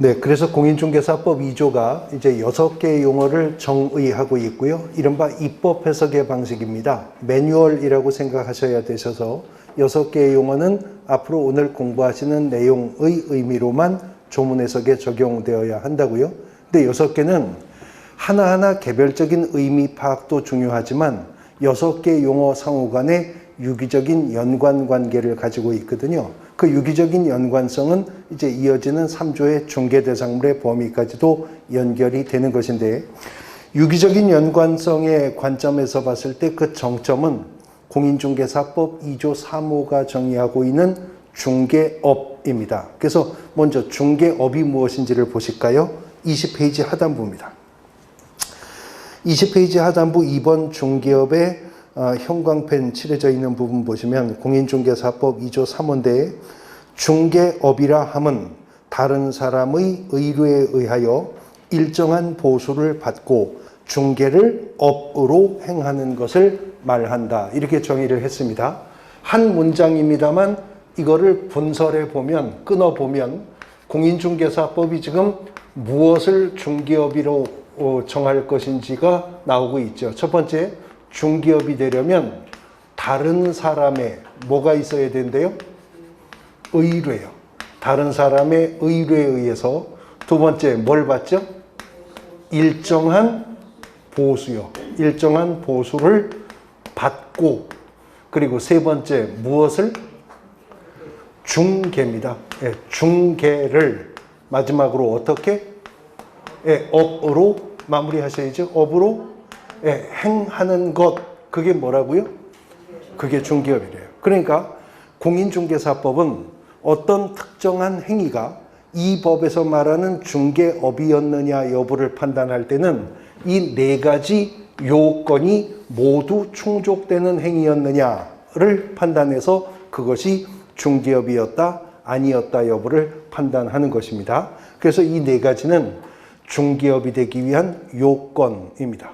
네, 그래서 공인중개사법 2조가 이제 6개의 용어를 정의하고 있고요. 이른바 입법 해석의 방식입니다. 매뉴얼이라고 생각하셔야 되셔서 6개의 용어는 앞으로 오늘 공부하시는 내용의 의미로만 조문 해석에 적용되어야 한다고요. 근데 6개는 하나하나 개별적인 의미 파악도 중요하지만 6개의 용어 상호 간의 유기적인 연관 관계를 가지고 있거든요. 그 유기적인 연관성은 이제 이어지는 3조의 중개 대상물의 범위까지도 연결이 되는 것인데, 유기적인 연관성의 관점에서 봤을 때 그 정점은 공인중개사법 2조 3호가 정의하고 있는 중개업입니다. 그래서 먼저 중개업이 무엇인지를 보실까요? 20페이지 하단부입니다. 20페이지 하단부 2번 중개업의 형광펜 칠해져 있는 부분 보시면 공인중개사법 2조 3호인데, 중개업이라 함은 다른 사람의 의뢰에 의하여 일정한 보수를 받고 중개를 업으로 행하는 것을 말한다. 이렇게 정의를 했습니다. 한 문장입니다만 이거를 분설해 보면, 끊어 보면 공인중개사법이 지금 무엇을 중개업이로 정할 것인지가 나오고 있죠. 첫 번째, 중개업이 되려면 다른 사람의 뭐가 있어야 된대요? 의뢰요. 다른 사람의 의뢰에 의해서. 두 번째, 뭘 받죠? 일정한 보수요. 일정한 보수를 받고. 그리고 세 번째, 무엇을? 중개입니다. 예, 중개를 마지막으로 어떻게? 예, 업으로 마무리하셔야죠. 업으로 행하는 것, 그게 뭐라고요? 그게 중개업이래요. 그러니까 공인중개사법은 어떤 특정한 행위가 이 법에서 말하는 중개업이었느냐 여부를 판단할 때는 이 네 가지 요건이 모두 충족되는 행위였느냐를 판단해서 그것이 중개업이었다 아니었다 여부를 판단하는 것입니다. 그래서 이 네 가지는 중개업이 되기 위한 요건입니다.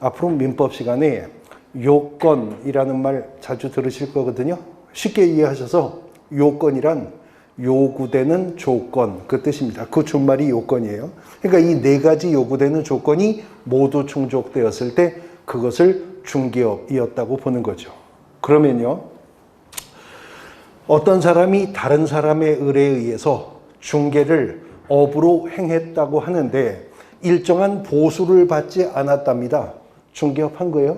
앞으로 민법 시간에 요건이라는 말 자주 들으실 거거든요. 쉽게 이해하셔서 요건이란 요구되는 조건, 그 뜻입니다. 그 준말이 요건이에요. 그러니까 이 네 가지 요구되는 조건이 모두 충족되었을 때 그것을 중개업이었다고 보는 거죠. 그러면요, 어떤 사람이 다른 사람의 의뢰에 의해서 중개를 업으로 행했다고 하는데 일정한 보수를 받지 않았답니다. 중개업 한 거예요?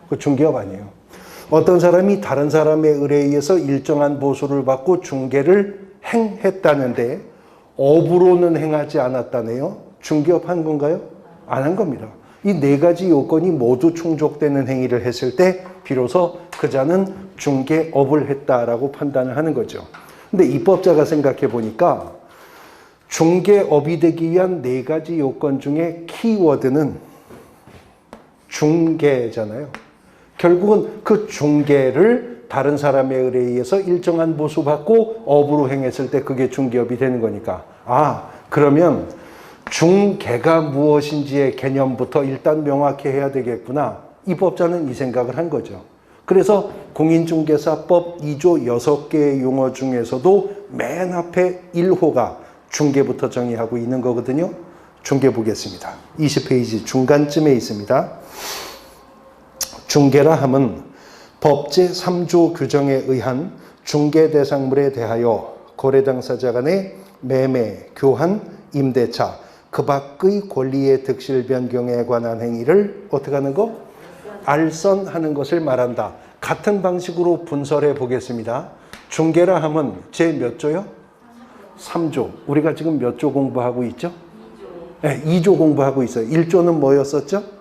그 중개업 아니에요. 어떤 사람이 다른 사람의 의뢰에 의해서 일정한 보수를 받고 중개를 행했다는데 업으로는 행하지 않았다네요. 중개업 한 건가요? 안 한 겁니다. 이 네 가지 요건이 모두 충족되는 행위를 했을 때 비로소 그자는 중개업을 했다라고 판단을 하는 거죠. 근데 입법자가 생각해 보니까 중개업이 되기 위한 네 가지 요건 중에 키워드는 중개잖아요. 결국은 그 중개를 다른 사람의 의뢰에 의해서 일정한 보수 받고 업으로 행했을 때 그게 중개업이 되는 거니까, 그러면 중개가 무엇인지의 개념부터 일단 명확히 해야 되겠구나. 입법자는 이 생각을 한 거죠. 그래서 공인중개사법 2조 6개의 용어 중에서도 맨 앞에 1호가 중개부터 정의하고 있는 거거든요. 중개 보겠습니다. 20페이지 중간쯤에 있습니다. 중개라 함은 법 제3조 규정에 의한 중개 대상물에 대하여 거래 당사자 간의 매매, 교환, 임대차, 그 밖의 권리의 득실 변경에 관한 행위를 어떻게 하는 거? 알선하는 것을 말한다. 같은 방식으로 분설해 보겠습니다. 중개라 함은 제 몇 조요? 3조. 우리가 지금 몇 조 공부하고 있죠? 2조. 네, 2조 공부하고 있어요. 1조는 뭐였었죠?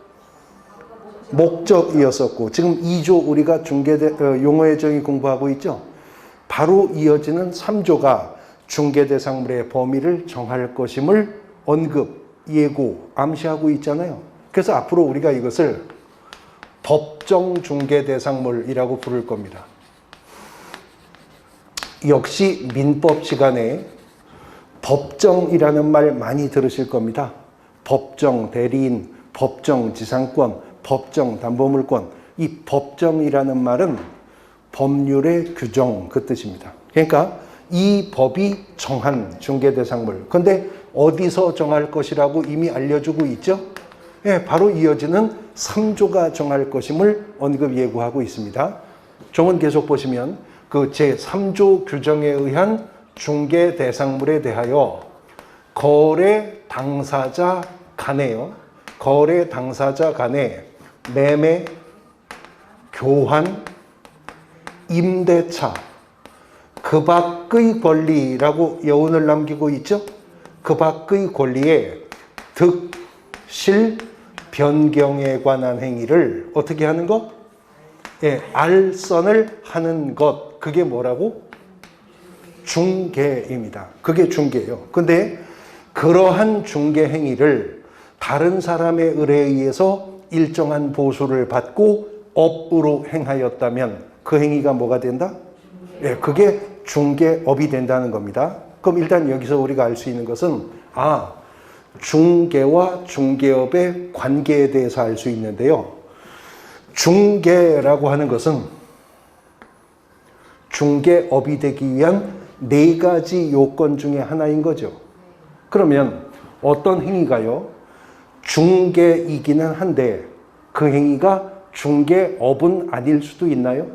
목적이었었고, 지금 2조 우리가 용어의 정의 공부하고 있죠? 바로 이어지는 3조가 중개대상물의 범위를 정할 것임을 언급, 예고, 암시하고 있잖아요. 그래서 앞으로 우리가 이것을 법정 중개대상물이라고 부를 겁니다. 역시 민법 시간에 법정이라는 말 많이 들으실 겁니다. 법정 대리인, 법정 지상권, 법정 담보물권. 이 법정이라는 말은 법률의 규정, 그 뜻입니다. 그러니까 이 법이 정한 중개대상물. 근데 어디서 정할 것이라고 이미 알려주고 있죠? 예, 바로 이어지는 3조가 정할 것임을 언급 예고하고 있습니다. 종은 계속 보시면 그 제3조 규정에 의한 중개대상물에 대하여 거래 당사자 간에요. 거래 당사자 간에 매매, 교환, 임대차, 그 밖의 권리라고 여운을 남기고 있죠. 그 밖의 권리에 득, 실, 변경에 관한 행위를 어떻게 하는 것? 예, 알선을 하는 것. 그게 뭐라고? 중개입니다. 그게 중개예요. 근데 그러한 중개 행위를 다른 사람의 의뢰에 의해서 일정한 보수를 받고 업으로 행하였다면 그 행위가 뭐가 된다? 예, 그게 중개업이 된다는 겁니다. 그럼 일단 여기서 우리가 알 수 있는 것은 중개와 중개업의 관계에 대해서 알 수 있는데요. 중개라고 하는 것은 중개업이 되기 위한 4가지 요건 중에 하나인 거죠. 그러면 어떤 행위가요, 중개이기는 한데 그 행위가 중개업은 아닐 수도 있나요?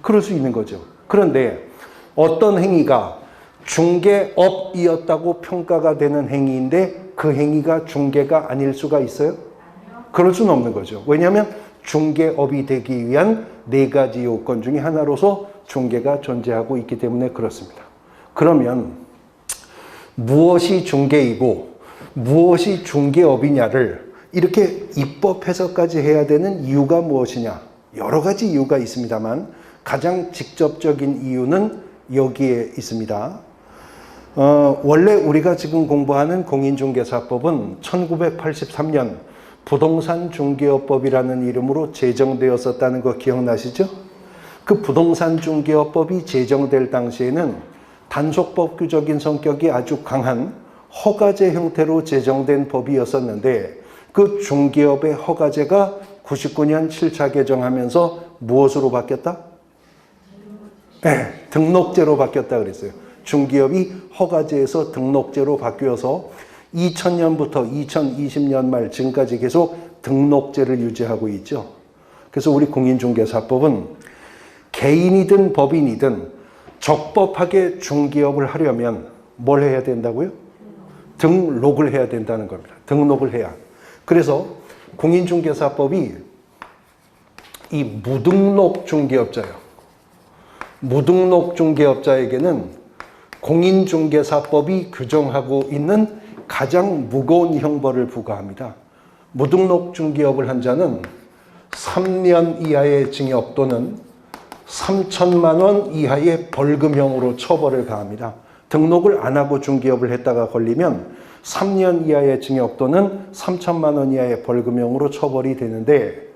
그럴 수 있는 거죠. 그런데 어떤 행위가 중개업이었다고 평가가 되는 행위인데 그 행위가 중개가 아닐 수가 있어요? 그럴 수는 없는 거죠. 왜냐하면 중개업이 되기 위한 4가지 요건 중에 하나로서 중개가 존재하고 있기 때문에 그렇습니다. 그러면 무엇이 중개이고 무엇이 중개업이냐를 이렇게 입법 해석까지 해야 되는 이유가 무엇이냐? 여러 가지 이유가 있습니다만 가장 직접적인 이유는 여기에 있습니다. 원래 우리가 지금 공부하는 공인중개사법은 1983년 부동산 중개업법이라는 이름으로 제정되었었다는 거 기억나시죠? 그 부동산 중개업법이 제정될 당시에는 단속법규적인 성격이 아주 강한 허가제 형태로 제정된 법이었었는데 그 중개업의 허가제가 99년 7차 개정하면서 무엇으로 바뀌었다? 네, 등록제로 바뀌었다 그랬어요. 중개업이 허가제에서 등록제로 바뀌어서 2000년부터 2020년 말 지금까지 계속 등록제를 유지하고 있죠. 그래서 우리 공인중개사법은 개인이든 법인이든 적법하게 중개업을 하려면 뭘 해야 된다고요? 등록을 해야 된다는 겁니다. 등록을 해야. 그래서 공인중개사법이 이 무등록 중개업자요. 무등록 중개업자에게는 공인중개사법이 규정하고 있는 가장 무거운 형벌을 부과합니다. 무등록 중개업을 한 자는 3년 이하의 징역 또는 3천만 원 이하의 벌금형으로 처벌을 가합니다. 등록을 안 하고 중개업을 했다가 걸리면 3년 이하의 징역 또는 3천만 원 이하의 벌금형으로 처벌이 되는데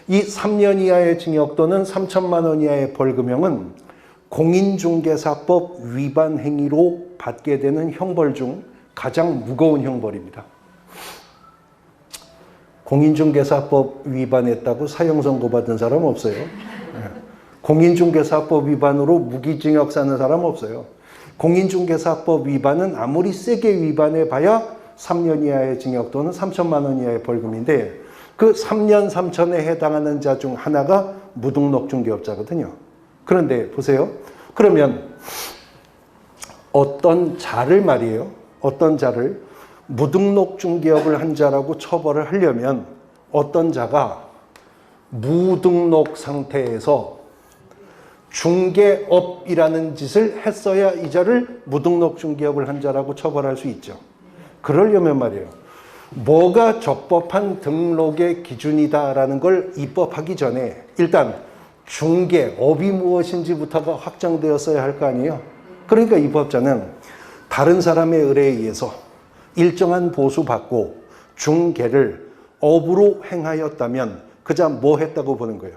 이 3년 이하의 징역 또는 3천만 원 이하의 벌금형은 공인중개사법 위반 행위로 받게 되는 형벌 중 가장 무거운 형벌입니다. 공인중개사법 위반했다고 사형선고 받은 사람 없어요. 공인중개사법 위반으로 무기징역 사는 사람 없어요. 공인중개사법 위반은 아무리 세게 위반해 봐야 3년 이하의 징역 또는 3천만 원 이하의 벌금인데 그 3년 3천에 해당하는 자 중 하나가 무등록 중개업자거든요. 그런데 보세요. 그러면 어떤 자를 말이에요. 어떤 자를 무등록 중개업을 한 자라고 처벌을 하려면 어떤 자가 무등록 상태에서 중개업이라는 짓을 했어야 이 자를 무등록 중개업을 한 자라고 처벌할 수 있죠. 그러려면 말이에요. 뭐가 적법한 등록의 기준이다라는 걸 입법하기 전에 일단 중개업이 무엇인지부터가 확정되었어야 할 거 아니에요. 그러니까 입법자는 다른 사람의 의뢰에 의해서 일정한 보수받고 중개를 업으로 행하였다면 그자 뭐 했다고 보는 거예요?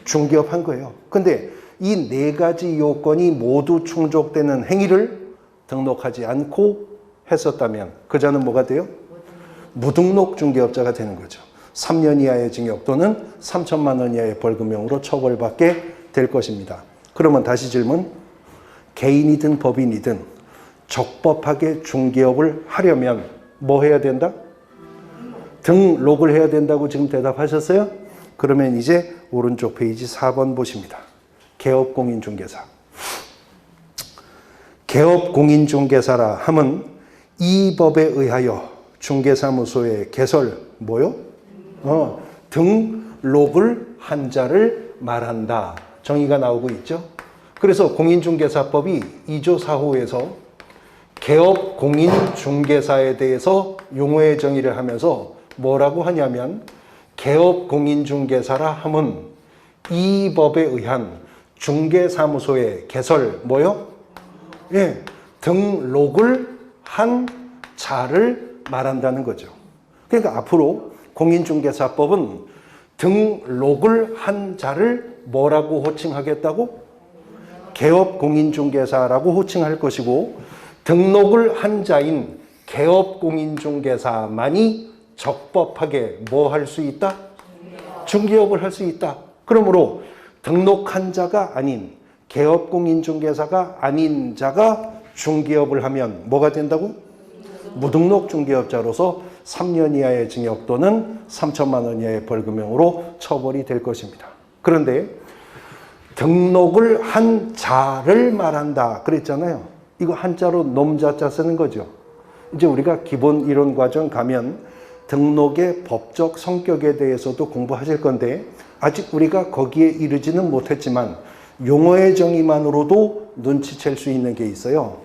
중개업 한 거예요. 근데 이 4가지 요건이 모두 충족되는 행위를 등록하지 않고 했었다면 그자는 뭐가 돼요? 무등록 중개업자가 되는 거죠. 3년 이하의 징역 또는 3천만 원 이하의 벌금형으로 처벌받게 될 것입니다. 그러면 다시 질문. 개인이든 법인이든 적법하게 중개업을 하려면 뭐 해야 된다? 등록을 해야 된다고 지금 대답하셨어요? 그러면 이제 오른쪽 페이지 4번 보십니다. 개업공인중개사. 개업공인중개사라 함은 이 법에 의하여 중개사무소의 개설 뭐요? 등록을 한 자를 말한다. 정의가 나오고 있죠. 그래서 공인중개사법이 2조 4호에서 개업공인중개사에 대해서 용어의 정의를 하면서 뭐라고 하냐면 개업공인중개사라 함은 이 법에 의한 중개사무소의 개설 뭐요? 예, 등록을 한 자를 말한다는 거죠. 그러니까 앞으로 공인중개사법은 등록을 한 자를 뭐라고 호칭하겠다고? 개업공인중개사라고 호칭할 것이고 등록을 한 자인 개업공인중개사만이 적법하게 뭐 할 수 있다? 중개업을 할 수 있다. 그러므로 등록한 자가 아닌 개업공인중개사가 아닌 자가 중개업을 하면 뭐가 된다고? 무등록 중개업자로서 3년 이하의 징역 또는 3천만 원 이하의 벌금형으로 처벌이 될 것입니다. 그런데 등록을 한 자를 말한다 그랬잖아요. 이거 한자로 놈자자 쓰는 거죠. 이제 우리가 기본 이론 과정 가면 등록의 법적 성격에 대해서도 공부하실 건데 아직 우리가 거기에 이르지는 못했지만 용어의 정의만으로도 눈치챌 수 있는 게 있어요.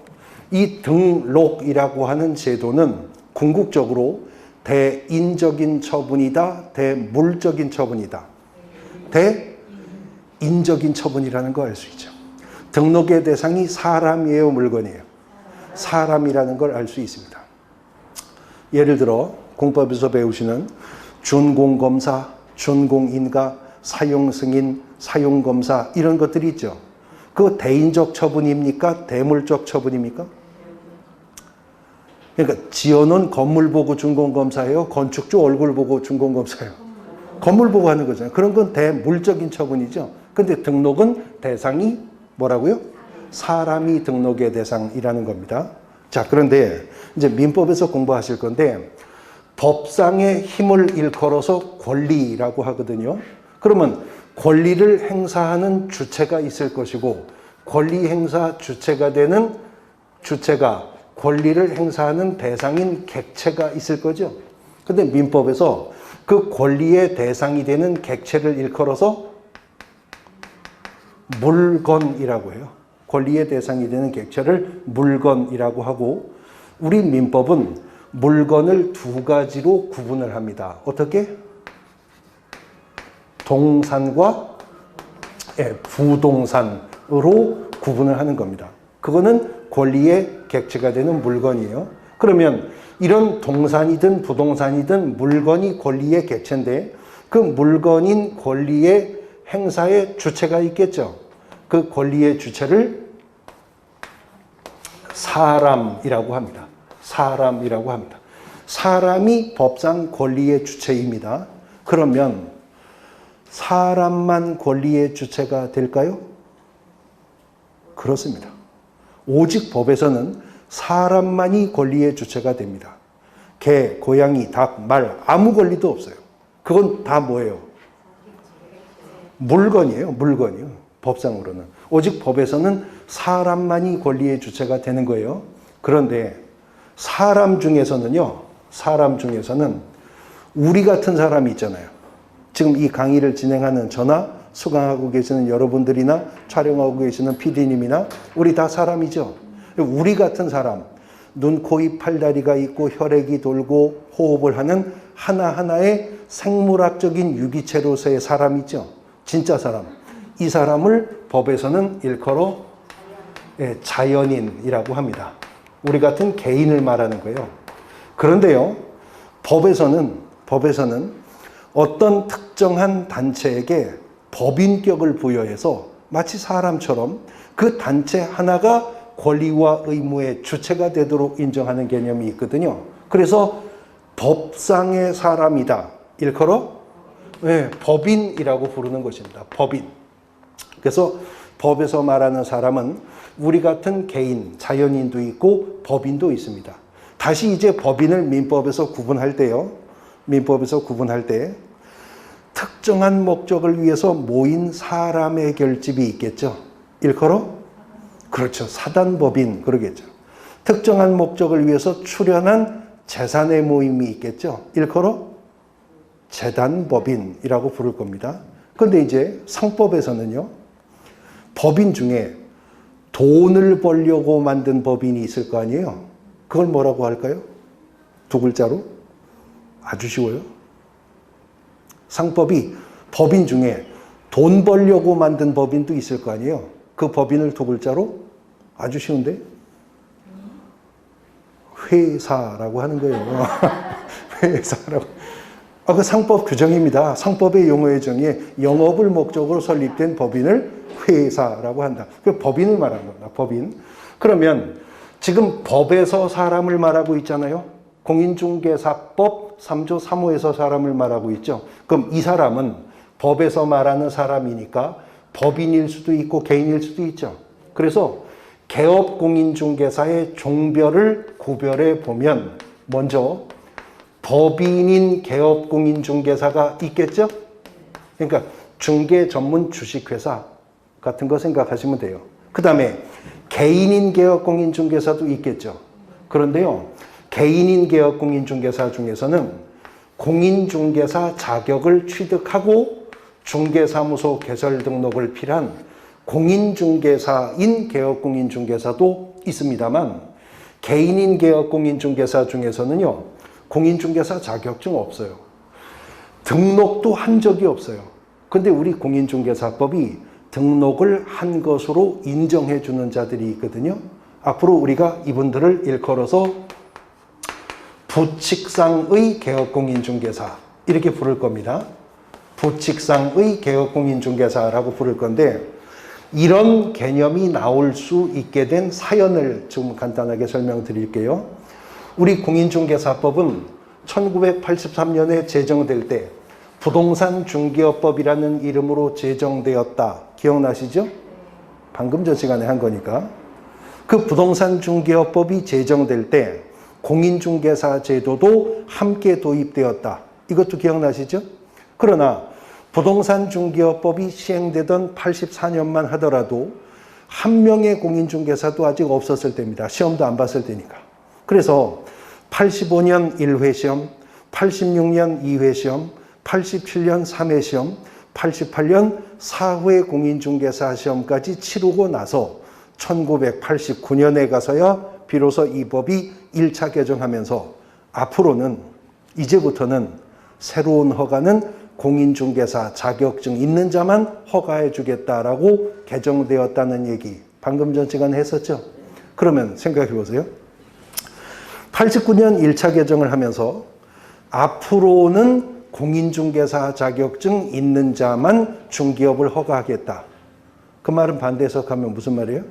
이 등록이라고 하는 제도는 궁극적으로 대인적인 처분이다, 대물적인 처분이다. 대인적인 처분이라는 거 알 수 있죠. 등록의 대상이 사람이에요, 물건이에요? 사람이라는 걸 알 수 있습니다. 예를 들어 공법에서 배우시는 준공검사, 준공인가, 사용승인, 사용검사 이런 것들이 있죠. 그거 대인적 처분입니까? 대물적 처분입니까? 그러니까 지어놓은 건물 보고 준공검사예요? 건축주 얼굴 보고 준공검사예요? 건물 보고 하는 거잖아요. 그런 건 대물적인 처분이죠. 근데 등록은 대상이 뭐라고요? 사람이 등록의 대상이라는 겁니다. 자, 그런데 이제 민법에서 공부하실 건데 법상의 힘을 일컬어서 권리라고 하거든요. 그러면 권리를 행사하는 주체가 있을 것이고 권리 행사 주체가 되는 주체가 권리를 행사하는 대상인 객체가 있을 거죠. 근데 민법에서 그 권리의 대상이 되는 객체를 일컬어서 물건이라고 해요. 권리의 대상이 되는 객체를 물건이라고 하고 우리 민법은 물건을 두 가지로 구분을 합니다. 어떻게? 동산과 부동산으로 구분을 하는 겁니다. 그거는 권리의 객체가 되는 물건이에요. 그러면 이런 동산이든 부동산이든 물건이 권리의 객체인데 그 물건인 권리의 행사의 주체가 있겠죠. 그 권리의 주체를 사람이라고 합니다. 사람이라고 합니다. 사람이 법상 권리의 주체입니다. 그러면 사람만 권리의 주체가 될까요? 그렇습니다. 오직 법에서는 사람만이 권리의 주체가 됩니다. 개, 고양이, 닭, 말 아무 권리도 없어요. 그건 다 뭐예요? 물건이에요. 물건이요. 법상으로는. 오직 법에서는 사람만이 권리의 주체가 되는 거예요. 그런데 사람 중에서는요. 사람 중에서는 우리 같은 사람이 있잖아요. 지금 이 강의를 진행하는 저나 수강하고 계시는 여러분들이나 촬영하고 계시는 PD님이나 우리 다 사람이죠. 우리 같은 사람, 눈, 코, 입, 팔다리가 있고 혈액이 돌고 호흡을 하는 하나하나의 생물학적인 유기체로서의 사람 있죠. 진짜 사람. 이 사람을 법에서는 일컬어 자연인이라고 합니다. 우리 같은 개인을 말하는 거예요. 그런데요, 법에서는 어떤 특정한 단체에게 법인격을 부여해서 마치 사람처럼 그 단체 하나가 권리와 의무의 주체가 되도록 인정하는 개념이 있거든요. 그래서 법상의 사람이다. 일컬어 법인이라고 부르는 것입니다. 법인. 그래서 법에서 말하는 사람은 우리 같은 개인, 자연인도 있고 법인도 있습니다. 다시 이제 법인을 민법에서 구분할 때요. 민법에서 구분할 때 특정한 목적을 위해서 모인 사람의 결집이 있겠죠. 일컬어? 그렇죠. 사단법인 그러겠죠. 특정한 목적을 위해서 출연한 재산의 모임이 있겠죠. 일컬어 재단법인이라고 부를 겁니다. 그런데 이제 상법에서는요. 법인 중에 돈을 벌려고 만든 법인이 있을 거 아니에요. 그걸 뭐라고 할까요? 두 글자로? 아주 쉬워요. 상법이 법인 중에 돈 벌려고 만든 법인도 있을 거 아니에요. 그 법인을 두 글자로? 아주 쉬운데? 회사라고 하는 거예요. 회사라고. 그 상법 규정입니다. 상법의 용어의 정의에 영업을 목적으로 설립된 법인을 회사라고 한다. 그 법인을 말하는 겁니다. 법인. 그러면 지금 법에서 사람을 말하고 있잖아요. 공인중개사법 3조 3호에서 사람을 말하고 있죠. 그럼 이 사람은 법에서 말하는 사람이니까 법인일 수도 있고 개인일 수도 있죠. 그래서 개업공인중개사의 종별을 구별해 보면 먼저 법인인 개업공인중개사가 있겠죠? 그러니까 중개 전문 주식회사 같은 거 생각하시면 돼요. 그 다음에 개인인 개업공인중개사도 있겠죠. 그런데요, 개인인 개업공인중개사 중에서는 공인중개사 자격을 취득하고 중개사무소 개설 등록을 필요한 공인중개사인 개업공인중개사도 있습니다만 개인인 개업공인중개사 중에서는요, 공인중개사 자격증 없어요. 등록도 한 적이 없어요. 근데 우리 공인중개사법이 등록을 한 것으로 인정해 주는 자들이 있거든요. 앞으로 우리가 이분들을 일컬어서 부칙상의 개업공인중개사 이렇게 부를 겁니다. 부칙상의 개업공인중개사라고 부를 건데 이런 개념이 나올 수 있게 된 사연을 좀 간단하게 설명드릴게요. 우리 공인중개사법은 1983년에 제정될 때 부동산 중개업법이라는 이름으로 제정되었다. 기억나시죠? 방금 전 시간에 한 거니까. 그 부동산 중개업법이 제정될 때 공인중개사 제도도 함께 도입되었다. 이것도 기억나시죠? 그러나 부동산 중개업법이 시행되던 84년만 하더라도 한 명의 공인중개사도 아직 없었을 때입니다. 시험도 안 봤을 때니까. 그래서 85년 1회 시험, 86년 2회 시험, 87년 3회 시험, 88년 4회 공인중개사 시험까지 치르고 나서 1989년에 가서야 비로소 이 법이 1차 개정하면서 앞으로는 이제부터는 새로운 허가는 공인중개사 자격증 있는 자만 허가해 주겠다라고 개정되었다는 얘기 방금 전 시간에 했었죠. 그러면 생각해 보세요. 89년 1차 개정을 하면서 앞으로는 공인중개사 자격증 있는 자만 중개업을 허가하겠다. 그 말은 반대 해석하면 무슨 말이에요?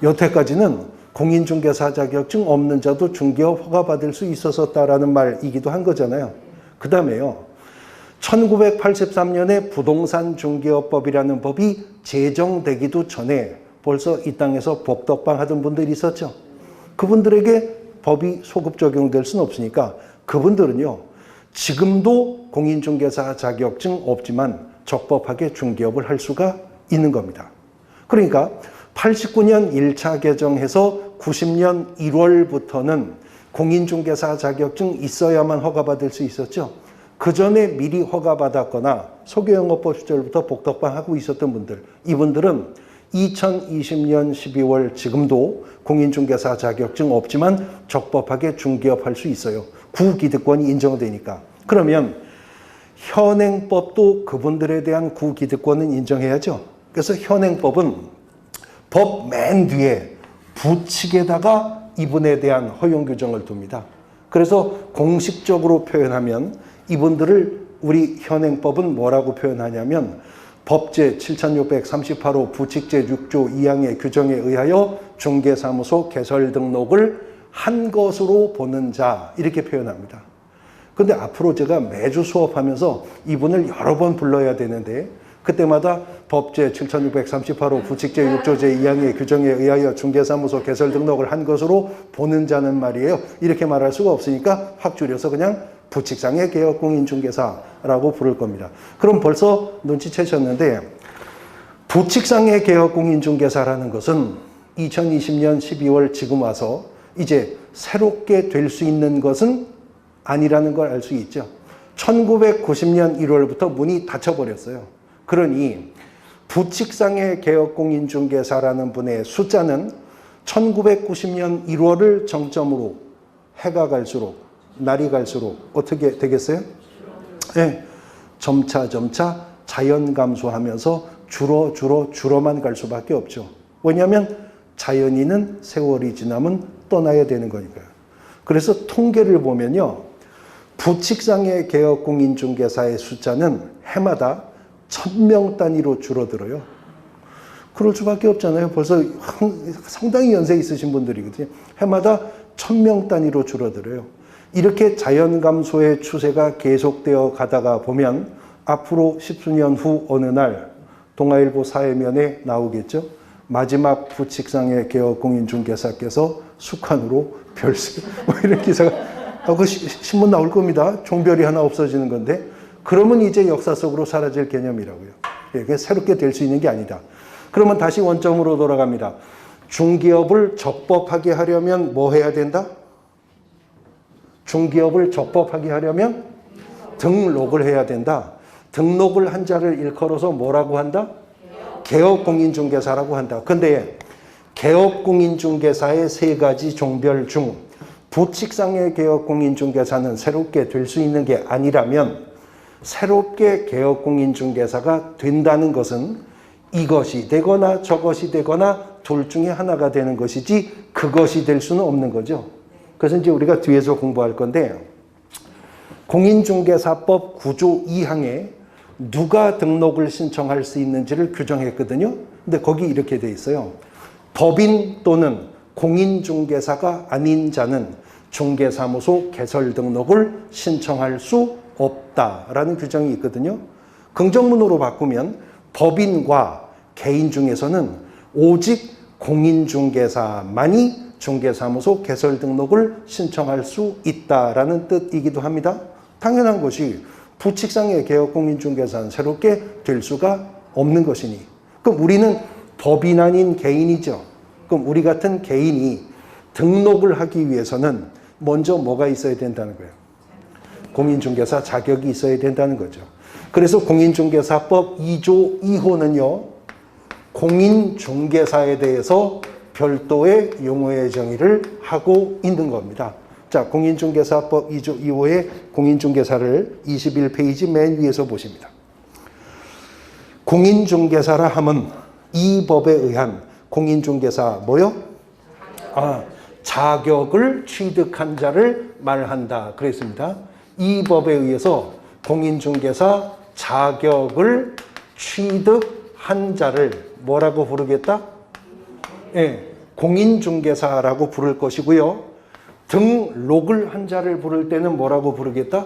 여태까지는 공인중개사 자격증 없는 자도 중개업 허가받을 수 있었다라는 말이기도 한 거잖아요. 그 다음에요. 1983년에 부동산 중개업법이라는 법이 제정되기도 전에 벌써 이 땅에서 복덕방 하던 분들이 있었죠. 그분들에게 법이 소급 적용될 수는 없으니까 그분들은요. 지금도 공인중개사 자격증 없지만 적법하게 중개업을 할 수가 있는 겁니다. 그러니까 89년 1차 개정해서 90년 1월부터는 공인중개사 자격증 있어야만 허가받을 수 있었죠. 그 전에 미리 허가받았거나 소개영업법 시절부터 복덕방 하고 있었던 분들, 이분들은 2020년 12월 지금도 공인중개사 자격증 없지만 적법하게 중개업 할 수 있어요. 구기득권이 인정되니까. 그러면 현행법도 그분들에 대한 구기득권은 인정해야죠. 그래서 현행법은 법 맨 뒤에 부칙에다가 이분에 대한 허용 규정을 둡니다. 그래서 공식적으로 표현하면 이분들을 우리 현행법은 뭐라고 표현하냐면 법제 7638호 부칙제 6조 2항의 규정에 의하여 중개사무소 개설 등록을 한 것으로 보는 자 이렇게 표현합니다. 그런데 앞으로 제가 매주 수업하면서 이분을 여러 번 불러야 되는데 그때마다 법제 7638호 부칙제 6조제 2항의 규정에 의하여 중개사무소 개설 등록을 한 것으로 보는 자는 말이에요. 이렇게 말할 수가 없으니까 확 줄여서 그냥 부칙상의 개업공인중개사라고 부를 겁니다. 그럼 벌써 눈치채셨는데 부칙상의 개업공인중개사라는 것은 2020년 12월 지금 와서 이제 새롭게 될 수 있는 것은 아니라는 걸 알 수 있죠. 1990년 1월부터 문이 닫혀버렸어요. 그러니 부칙상의 개업공인중개사라는 분의 숫자는 1990년 1월을 정점으로 해가 갈수록 날이 갈수록 어떻게 되겠어요? 네, 점차 자연 감소하면서 줄어만 갈 수밖에 없죠. 왜냐하면 자연인은 세월이 지나면 떠나야 되는 거니까요. 그래서 통계를 보면요. 부칙상의 개업공인중개사의 숫자는 해마다 1000명 단위로 줄어들어요. 그럴 수밖에 없잖아요. 벌써 상당히 연세 있으신 분들이거든요. 해마다 1000명 단위로 줄어들어요. 이렇게 자연 감소의 추세가 계속되어 가다가 보면 앞으로 10수년 후 어느 날 동아일보 사회면에 나오겠죠. 마지막 부칙상의 개업공인중개사께서 숙환으로 별세 뭐 이런 기사가 그 신문 나올 겁니다. 종별이 하나 없어지는 건데 그러면 이제 역사 속으로 사라질 개념이라고요. 이게 새롭게 될 수 있는 게 아니다. 그러면 다시 원점으로 돌아갑니다. 중기업을 적법하게 하려면 뭐 해야 된다? 중기업을 적법하게 하려면 등록을 해야 된다. 등록을 한 자를 일컬어서 뭐라고 한다? 개업공인중개사라고 한다. 근데 개업공인중개사의 세 가지 종별 중 부칙상의 개업공인중개사는 새롭게 될 수 있는 게 아니라면 새롭게 개업공인중개사가 된다는 것은 이것이 되거나 저것이 되거나 둘 중에 하나가 되는 것이지 그것이 될 수는 없는 거죠. 그래서 이제 우리가 뒤에서 공부할 건데 공인중개사법 9조 2항에 누가 등록을 신청할 수 있는지를 규정했거든요. 근데 거기 이렇게 돼 있어요. 법인 또는 공인중개사가 아닌 자는 중개사무소 개설 등록을 신청할 수 없다라는 규정이 있거든요. 긍정문으로 바꾸면 법인과 개인 중에서는 오직 공인중개사만이 중개사무소 개설 등록을 신청할 수 있다라는 뜻이기도 합니다. 당연한 것이 부칙상의 개업공인중개사는 새롭게 될 수가 없는 것이니 그럼 우리는 법인 아닌 개인이죠. 그럼 우리 같은 개인이 등록을 하기 위해서는 먼저 뭐가 있어야 된다는 거예요? 공인중개사 자격이 있어야 된다는 거죠. 그래서 공인중개사법 2조 2호는요. 공인중개사에 대해서 별도의 용어의 정의를 하고 있는 겁니다. 자, 공인중개사법 2조 2호의 공인중개사를 21페이지 맨 위에서 보십니다. 공인중개사라 함은 이 법에 의한 공인중개사 뭐요? 자격을 취득한 자를 말한다. 그랬습니다. 이 법에 의해서 공인중개사 자격을 취득한 자를 뭐라고 부르겠다? 예, 공인중개사라고 부를 것이고요. 등록을 한 자를 부를 때는 뭐라고 부르겠다?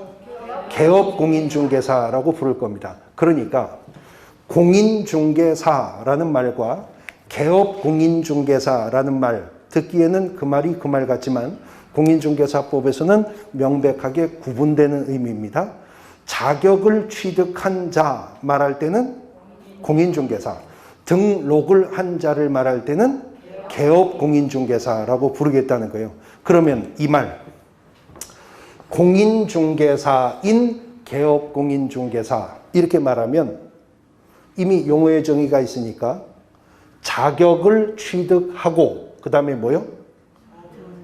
개업공인중개사라고 부를 겁니다. 그러니까 공인중개사라는 말과 개업공인중개사라는 말 듣기에는 그 말이 그 말 같지만 공인중개사법에서는 명백하게 구분되는 의미입니다. 자격을 취득한 자 말할 때는 공인중개사, 등록을 한 자를 말할 때는 개업공인중개사라고 부르겠다는 거예요. 그러면 이 말, 공인중개사인 개업공인중개사 이렇게 말하면 이미 용어의 정의가 있으니까 자격을 취득하고 그 다음에 뭐요?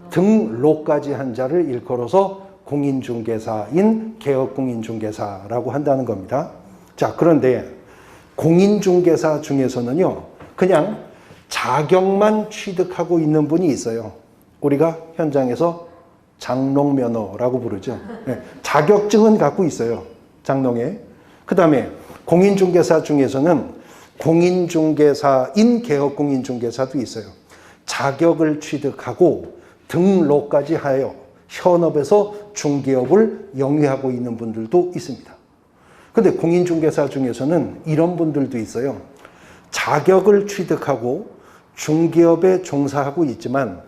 등록까지 한 자를 일컬어서 공인중개사인 개업공인중개사라고 한다는 겁니다. 자, 그런데 공인중개사 중에서는요, 그냥 자격만 취득하고 있는 분이 있어요. 우리가 현장에서 장롱면허라고 부르죠. 네, 자격증은 갖고 있어요. 장롱에. 그 다음에 공인중개사 중에서는 공인중개사인 개업공인중개사도 있어요. 자격을 취득하고 등록까지 하여 현업에서 중개업을 영위하고 있는 분들도 있습니다. 근데 공인중개사 중에서는 이런 분들도 있어요. 자격을 취득하고 중개업에 종사하고 있지만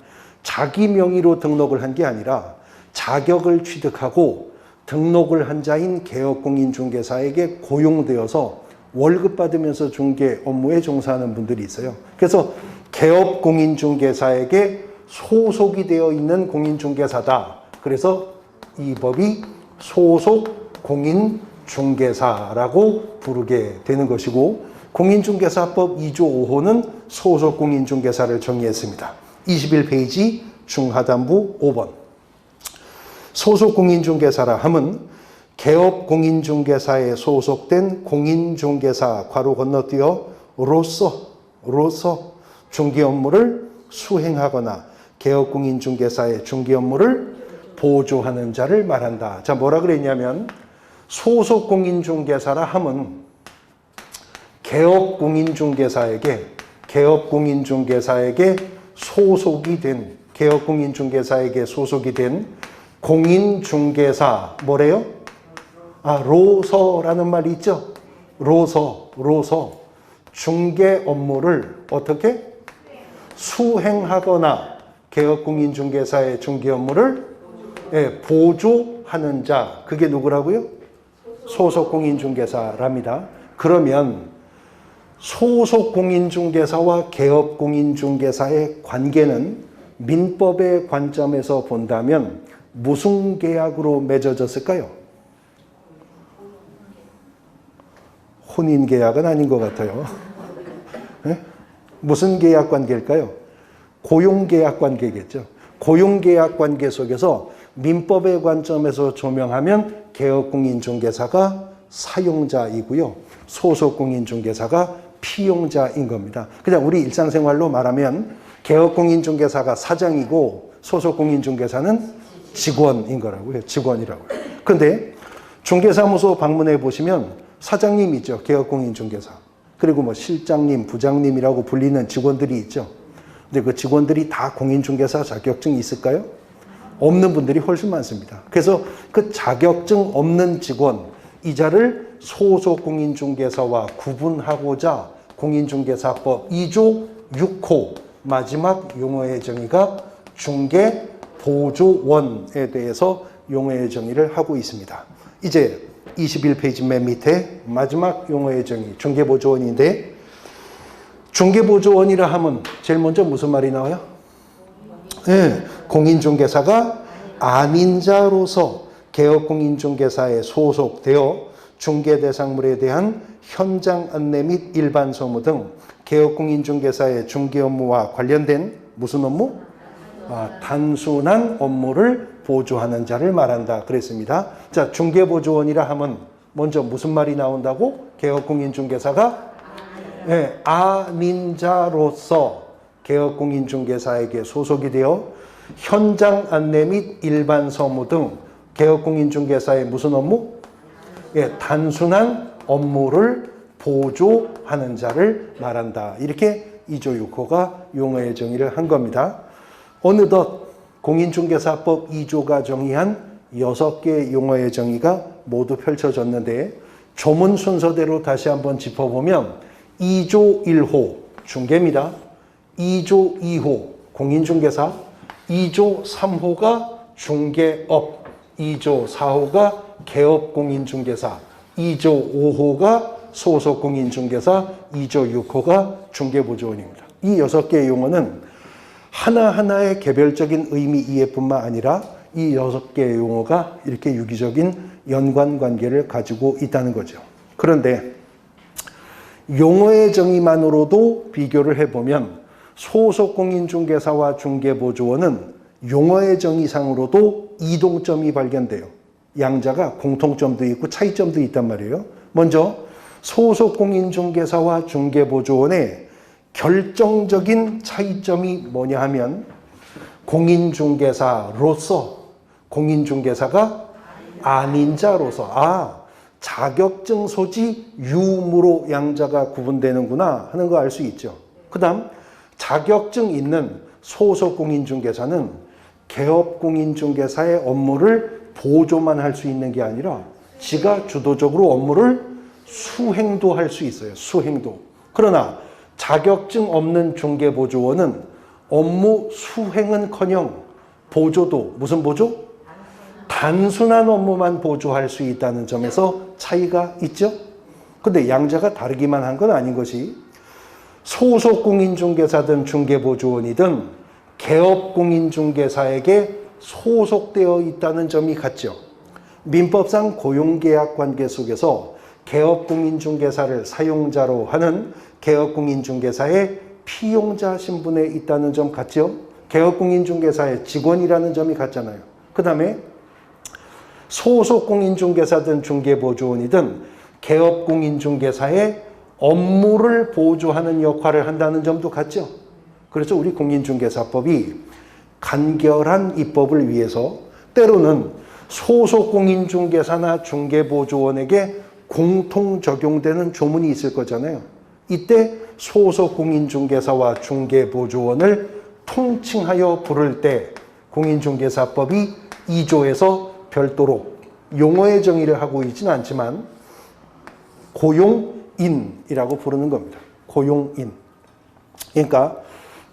자기 명의로 등록을 한 게 아니라 자격을 취득하고 등록을 한 자인 개업공인중개사에게 고용되어서 월급 받으면서 중개 업무에 종사하는 분들이 있어요. 그래서 개업공인중개사에게 소속이 되어 있는 공인중개사다. 그래서 이 법이 소속공인중개사라고 부르게 되는 것이고, 공인중개사법 2조 5호는 소속공인중개사를 정의했습니다. 21페이지 중하단부 5번. 소속공인중개사라 함은 개업공인중개사에 소속된 공인중개사 괄호 건너뛰어 로서 중개 업무를 수행하거나 개업공인중개사의 중개 업무를 보조하는 자를 말한다. 자, 뭐라 그랬냐면 소속공인중개사라 함은 개업공인중개사에게 소속이 된, 개업공인중개사에게 소속이 된 공인중개사, 뭐래요? 로서라는 말이 있죠? 로서. 중개 업무를 어떻게? 수행하거나 개업공인중개사의 중개 업무를 보조하는 자. 그게 누구라고요? 소속공인중개사랍니다. 그러면 소속공인중개사와 개업공인중개사의 관계는 민법의 관점에서 본다면 무슨 계약으로 맺어졌을까요? 혼인계약은 아닌 것 같아요. 네? 무슨 계약 관계일까요? 고용계약 관계겠죠. 고용계약 관계 속에서 민법의 관점에서 조명하면 개업공인중개사가 사용자이고요. 소속공인중개사가 피용자인 겁니다. 그냥 우리 일상생활로 말하면 개업공인중개사가 사장이고 소속공인중개사는 직원인 거라고요. 직원이라고요. 근데 중개사무소 방문해 보시면 사장님 있죠. 개업공인중개사. 그리고 뭐 실장님, 부장님이라고 불리는 직원들이 있죠. 근데 그 직원들이 다 공인중개사 자격증이 있을까요? 없는 분들이 훨씬 많습니다. 그래서 그 자격증 없는 직원, 이자를 소속공인중개사와 구분하고자 공인중개사법 2조 6호 마지막 용어의 정의가 중개보조원에 대해서 용어의 정의를 하고 있습니다. 이제 21페이지 맨 밑에 마지막 용어의 정의, 중개보조원인데, 중개보조원이라 하면 제일 먼저 무슨 말이 나와요? 네, 공인중개사가 아닌 자로서 개업공인중개사에 소속되어 중개대상물에 대한 현장 안내 및 일반 서무 등 개업공인중개사의 중개 업무와 관련된 무슨 업무? 단순한 업무를 보조하는 자를 말한다 그랬습니다. 자, 중개보조원이라 하면 먼저 무슨 말이 나온다고? 개업공인중개사가 아닌 자로서 개업공인중개사에게 소속이 되어 현장 안내 및 일반 서무 등 개업공인중개사의 무슨 업무? 단순한 업무를 보조하는 자를 말한다. 이렇게 2조 6호가 용어의 정의를 한 겁니다. 어느덧 공인중개사법 2조가 정의한 6개의 용어의 정의가 모두 펼쳐졌는데, 조문 순서대로 다시 한번 짚어보면 2조 1호 중개입니다. 2조 2호 공인중개사, 2조 3호가 중개업, 2조 4호가 개업공인중개사, 2조 5호가 소속공인중개사, 2조 6호가 중개보조원입니다. 이 6개의 용어는 하나하나의 개별적인 의미 이해뿐만 아니라 이 6개의 용어가 이렇게 유기적인 연관관계를 가지고 있다는 거죠. 그런데 용어의 정의만으로도 비교를 해보면 소속공인중개사와 중개보조원은 용어의 정의상으로도 이동점이 발견돼요. 양자가 공통점도 있고 차이점도 있단 말이에요. 먼저 소속공인중개사와 중개보조원의 결정적인 차이점이 뭐냐 하면, 공인중개사로서 공인중개사가 아닌 자로서, 자격증 소지 유무로 양자가 구분되는구나 하는 거 알 수 있죠. 그 다음 자격증 있는 소속공인중개사는 개업공인중개사의 업무를 보조만 할 수 있는 게 아니라 지가 주도적으로 업무를 수행도 할 수 있어요. 수행도. 그러나 자격증 없는 중개보조원은 업무 수행은커녕 보조도, 무슨 보조? 단순한 업무만 보조할 수 있다는 점에서 차이가 있죠. 근데 양자가 다르기만 한 건 아닌 것이, 소속 공인중개사든 중개보조원이든 개업 공인중개사에게 소속되어 있다는 점이 같죠. 민법상 고용계약 관계 속에서 개업 공인중개사를 사용자로 하는 개업 공인중개사의 피용자 신분에 있다는 점 같죠. 개업 공인중개사의 직원이라는 점이 같잖아요. 그 다음에 소속 공인중개사든 중개보조원이든 개업 공인중개사의 업무를 보조하는 역할을 한다는 점도 같죠. 그래서 우리 공인중개사법이 간결한 입법을 위해서 때로는 소속 공인중개사나 중개보조원에게 공통 적용되는 조문이 있을 거잖아요. 이때 소속 공인중개사와 중개보조원을 통칭하여 부를 때 공인중개사법이 2조에서 별도로 용어의 정의를 하고 있지는 않지만 고용인이라고 부르는 겁니다. 고용인. 그러니까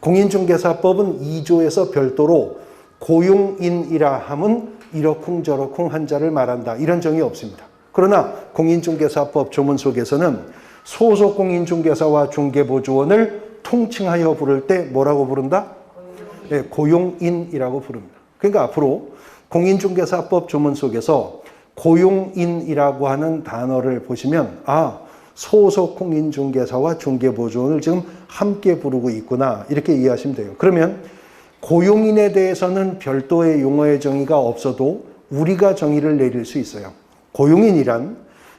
공인중개사법은 2조에서 별도로 고용인이라 함은 이러쿵저러쿵 한자를 말한다. 이런 정의 없습니다. 그러나 공인중개사법 조문 속에서는 소속 공인중개사와 중개보조원을 통칭하여 부를 때 뭐라고 부른다? 네, 고용인이라고 부릅니다. 그러니까 앞으로 공인중개사법 조문 속에서 고용인이라고 하는 단어를 보시면 소속 공인중개사와 중개보조원을 지금 함께 부르고 있구나 이렇게 이해하시면 돼요. 그러면 고용인에 대해서는 별도의 용어의 정의가 없어도 우리가 정의를 내릴 수 있어요. 고용인이란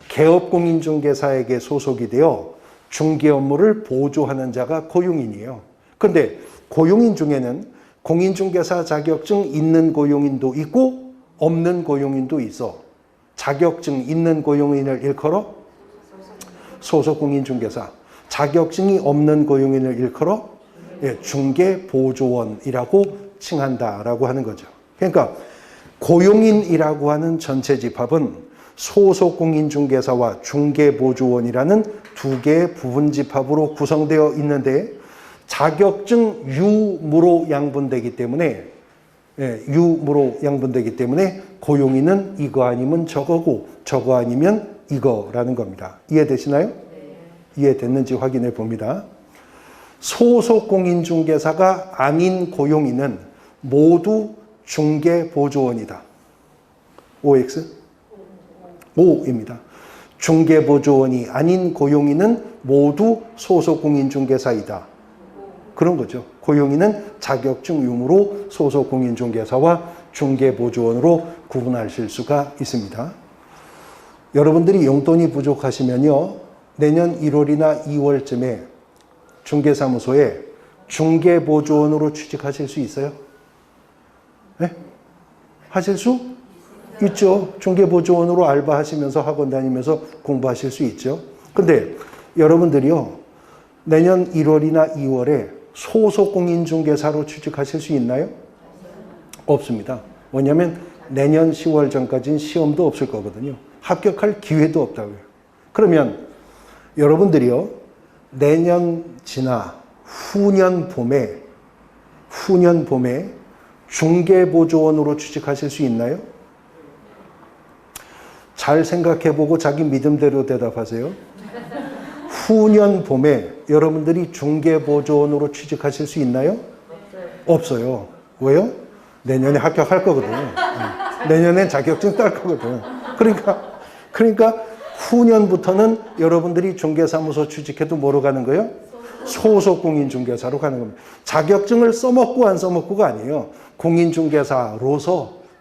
개업공인중개사에게 소속이 되어 중개 업무를 보조하는 자가 고용인이에요. 그런데 고용인 중에는 공인중개사 자격증 있는 고용인도 있고 없는 고용인도 있어. 자격증 있는 고용인을 일컬어 소속공인중개사, 자격증이 없는 고용인을 일컬어 중개보조원이라고 칭한다라고 하는 거죠. 그러니까 고용인이라고 하는 전체 집합은 소속공인중개사와 중개보조원이라는 두 개의 부분 집합으로 구성되어 있는데 자격증 유무로 양분되기 때문에 고용인은 이거 아니면 저거고 저거 아니면 이거라는 겁니다. 이해되시나요? 이해됐는지 확인해 봅니다. 소속공인중개사가 아닌 고용인은 모두 중개보조원이다. OX? O입니다. 중개보조원이 아닌 고용인은 모두 소속공인중개사이다. 그런 거죠. 고용인은 자격증 유무로 소속공인중개사와 중개보조원으로 구분하실 수가 있습니다. 여러분들이 용돈이 부족하시면요, 내년 1월이나 2월쯤에 중개사무소에 중개보조원으로 취직하실 수 있어요? 네? 하실 수 있죠. 중개보조원으로 알바하시면서 학원 다니면서 공부하실 수 있죠. 근데 여러분들이요, 내년 1월이나 2월에 소속공인중개사로 취직하실 수 있나요? 없습니다. 왜냐하면 내년 10월 전까지는 시험도 없을 거거든요. 합격할 기회도 없다고요. 그러면 여러분들이요, 내년 지나 후년 봄에 중개보조원으로 취직하실 수 있나요? 잘 생각해보고 자기 믿음대로 대답하세요. 후년 봄에 여러분들이 중개보조원으로 취직하실 수 있나요? 없어요. 왜요? 내년에 합격할 거거든요. 내년엔 자격증 딸 거거든요. 그러니까 후년부터는 여러분들이 중개사무소 취직해도 뭐로 가는 거예요? 소속공인중개사로 가는 겁니다. 자격증을 써먹고 안 써먹고가 아니에요.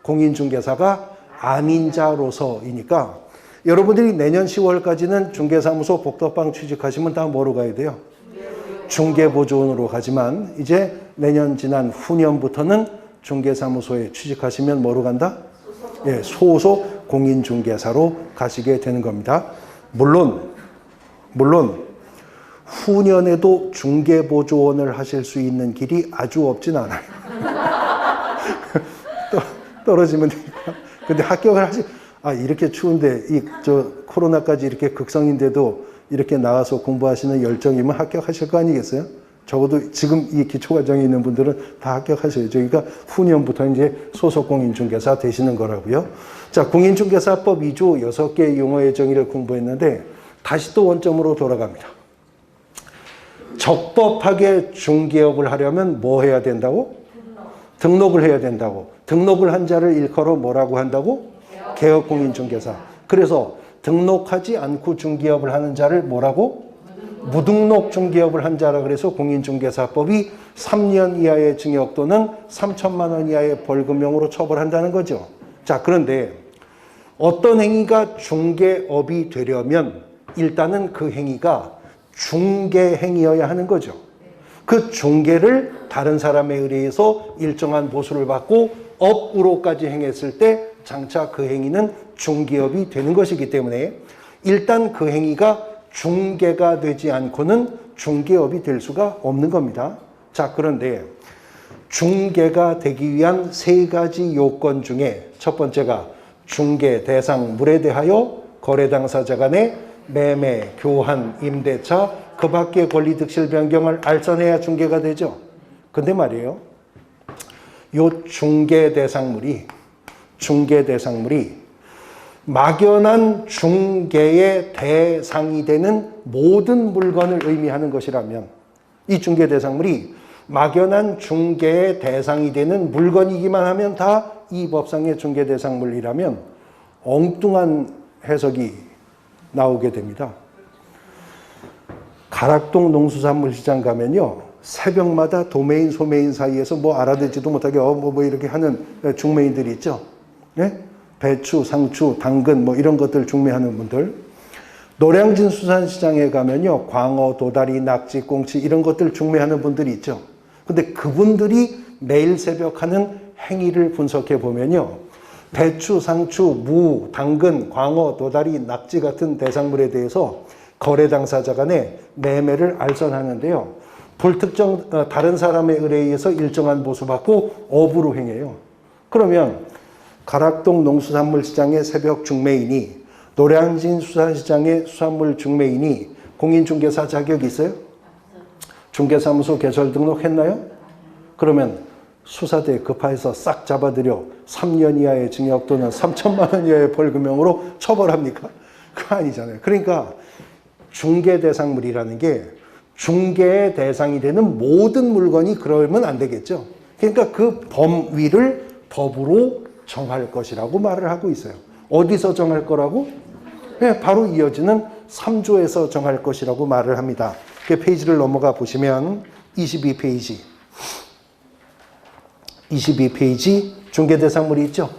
공인중개사가 아닌 자로서이니까 여러분들이 내년 10월까지는 중개사무소 복덕방 취직하시면 다 뭐로 가야 돼요? 중개보조원으로 가지만 이제 내년 지난 후년부터는 중개사무소에 취직하시면 뭐로 간다? 소속 공인중개사로 가시게 되는 겁니다. 물론 후년에도 중개보조원을 하실 수 있는 길이 아주 없진 않아요. 떨어지면 되니까. 근데 합격을 이렇게 추운데 저 코로나까지 이렇게 극성인데도 이렇게 나와서 공부하시는 열정이면 합격하실 거 아니겠어요? 적어도 지금 이 기초과정에 있는 분들은 다 합격하셔야죠. 그러니까 후년부터 이제 소속 공인중개사 되시는 거라고요. 자, 공인중개사법 2조 6개의 용어의 정의를 공부했는데 다시 또 원점으로 돌아갑니다. 적법하게 중개업을 하려면 뭐 해야 된다고? 등록을 해야 된다고. 등록을 한 자를 일컬어 뭐라고 한다고? 개업공인중개사. 그래서 등록하지 않고 중개업을 하는 자를 뭐라고? 무등록 중개업을 한 자라 그래서 공인중개사법이 3년 이하의 징역 또는 3천만 원 이하의 벌금형으로 처벌한다는 거죠. 자, 그런데 어떤 행위가 중개업이 되려면 일단은 그 행위가 중개행위여야 하는 거죠. 그 중개를 다른 사람에 의해서 일정한 보수를 받고 업으로까지 행했을 때 장차 그 행위는 중개업이 되는 것이기 때문에 일단 그 행위가 중개가 되지 않고는 중개업이 될 수가 없는 겁니다. 자, 그런데 중개가 되기 위한 3가지 요건 중에 첫 번째가 중개 대상물에 대하여 거래 당사자 간의 매매, 교환, 임대차, 그 밖의 권리 득실 변경을 알선해야 중개가 되죠. 근데 말이에요. 요 중개 대상물이 막연한 중개의 대상이 되는 모든 물건을 의미하는 것이라면 이 중개 대상물이 막연한 중개의 대상이 되는 물건이기만 하면 다 이 법상의 중개 대상물이라면 엉뚱한 해석이 나오게 됩니다. 가락동 농수산물시장 가면요. 새벽마다 도매인, 소매인 사이에서 뭐 알아듣지도 못하게 뭐 이렇게 하는 중매인들이 있죠. 네? 배추, 상추, 당근 뭐 이런 것들 중매하는 분들. 노량진 수산시장에 가면요. 광어, 도다리, 낙지, 꽁치 이런 것들 중매하는 분들이 있죠. 근데 그분들이 매일 새벽 하는 행위를 분석해 보면요. 배추, 상추, 무, 당근, 광어, 도다리, 낙지 같은 대상물에 대해서 거래 당사자 간의 매매를 알선하는데요. 불특정 다른 사람에 의해서 일정한 보수받고 업으로 행해요. 그러면 가락동 농수산물시장의 새벽 중매인이 노량진 수산시장의 수산물 중매인이 공인중개사 자격이 있어요? 중개사무소 개설 등록했나요? 그러면 수사대 급파해서 싹 잡아들여 3년 이하의 징역 또는 3천만 원 이하의 벌금형으로 처벌합니까? 그거 아니잖아요. 그러니까 중개 대상물이라는 게 중개의 대상이 되는 모든 물건이 그러면 안 되겠죠. 그러니까 그 범위를 법으로 정할 것이라고 말을 하고 있어요. 어디서 정할 거라고? 네, 바로 이어지는 3조에서 정할 것이라고 말을 합니다. 그 페이지를 넘어가 보시면 22페이지 중개대상물이 있죠.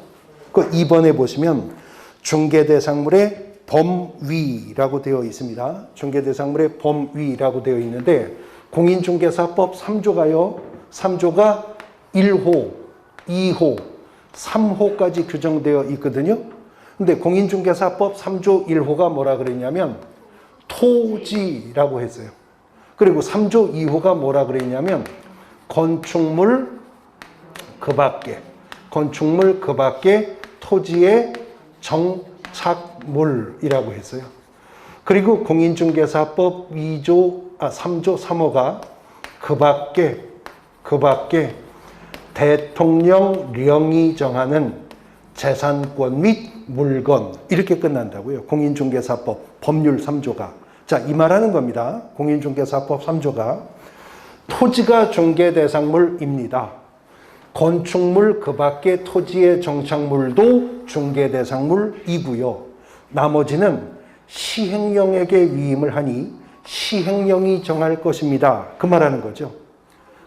그 2번에 보시면 중개대상물의 범위라고 되어 있습니다. 중개대상물의 범위라고 되어 있는데 공인중개사법 3조가요. 3조가 1호, 2호, 3호까지 규정되어 있거든요. 근데 공인중개사법 3조 1호가 뭐라 그랬냐면 토지라고 했어요. 그리고 3조 2호가 뭐라 그랬냐면 건축물 그 밖에 토지의 정착물이라고 했어요. 그리고 공인중개사법 3조 3호가 그 밖에 대통령령이 정하는 재산권 및 물건 이렇게 끝난다고요. 공인중개사법 법률 3조가. 자, 이 말하는 겁니다. 공인중개사법 3조가 토지가 중개대상물입니다. 건축물 그 밖의 토지의 정착물도 중개대상물이고요. 나머지는 시행령에게 위임을 하니 시행령이 정할 것입니다. 그 말하는 거죠.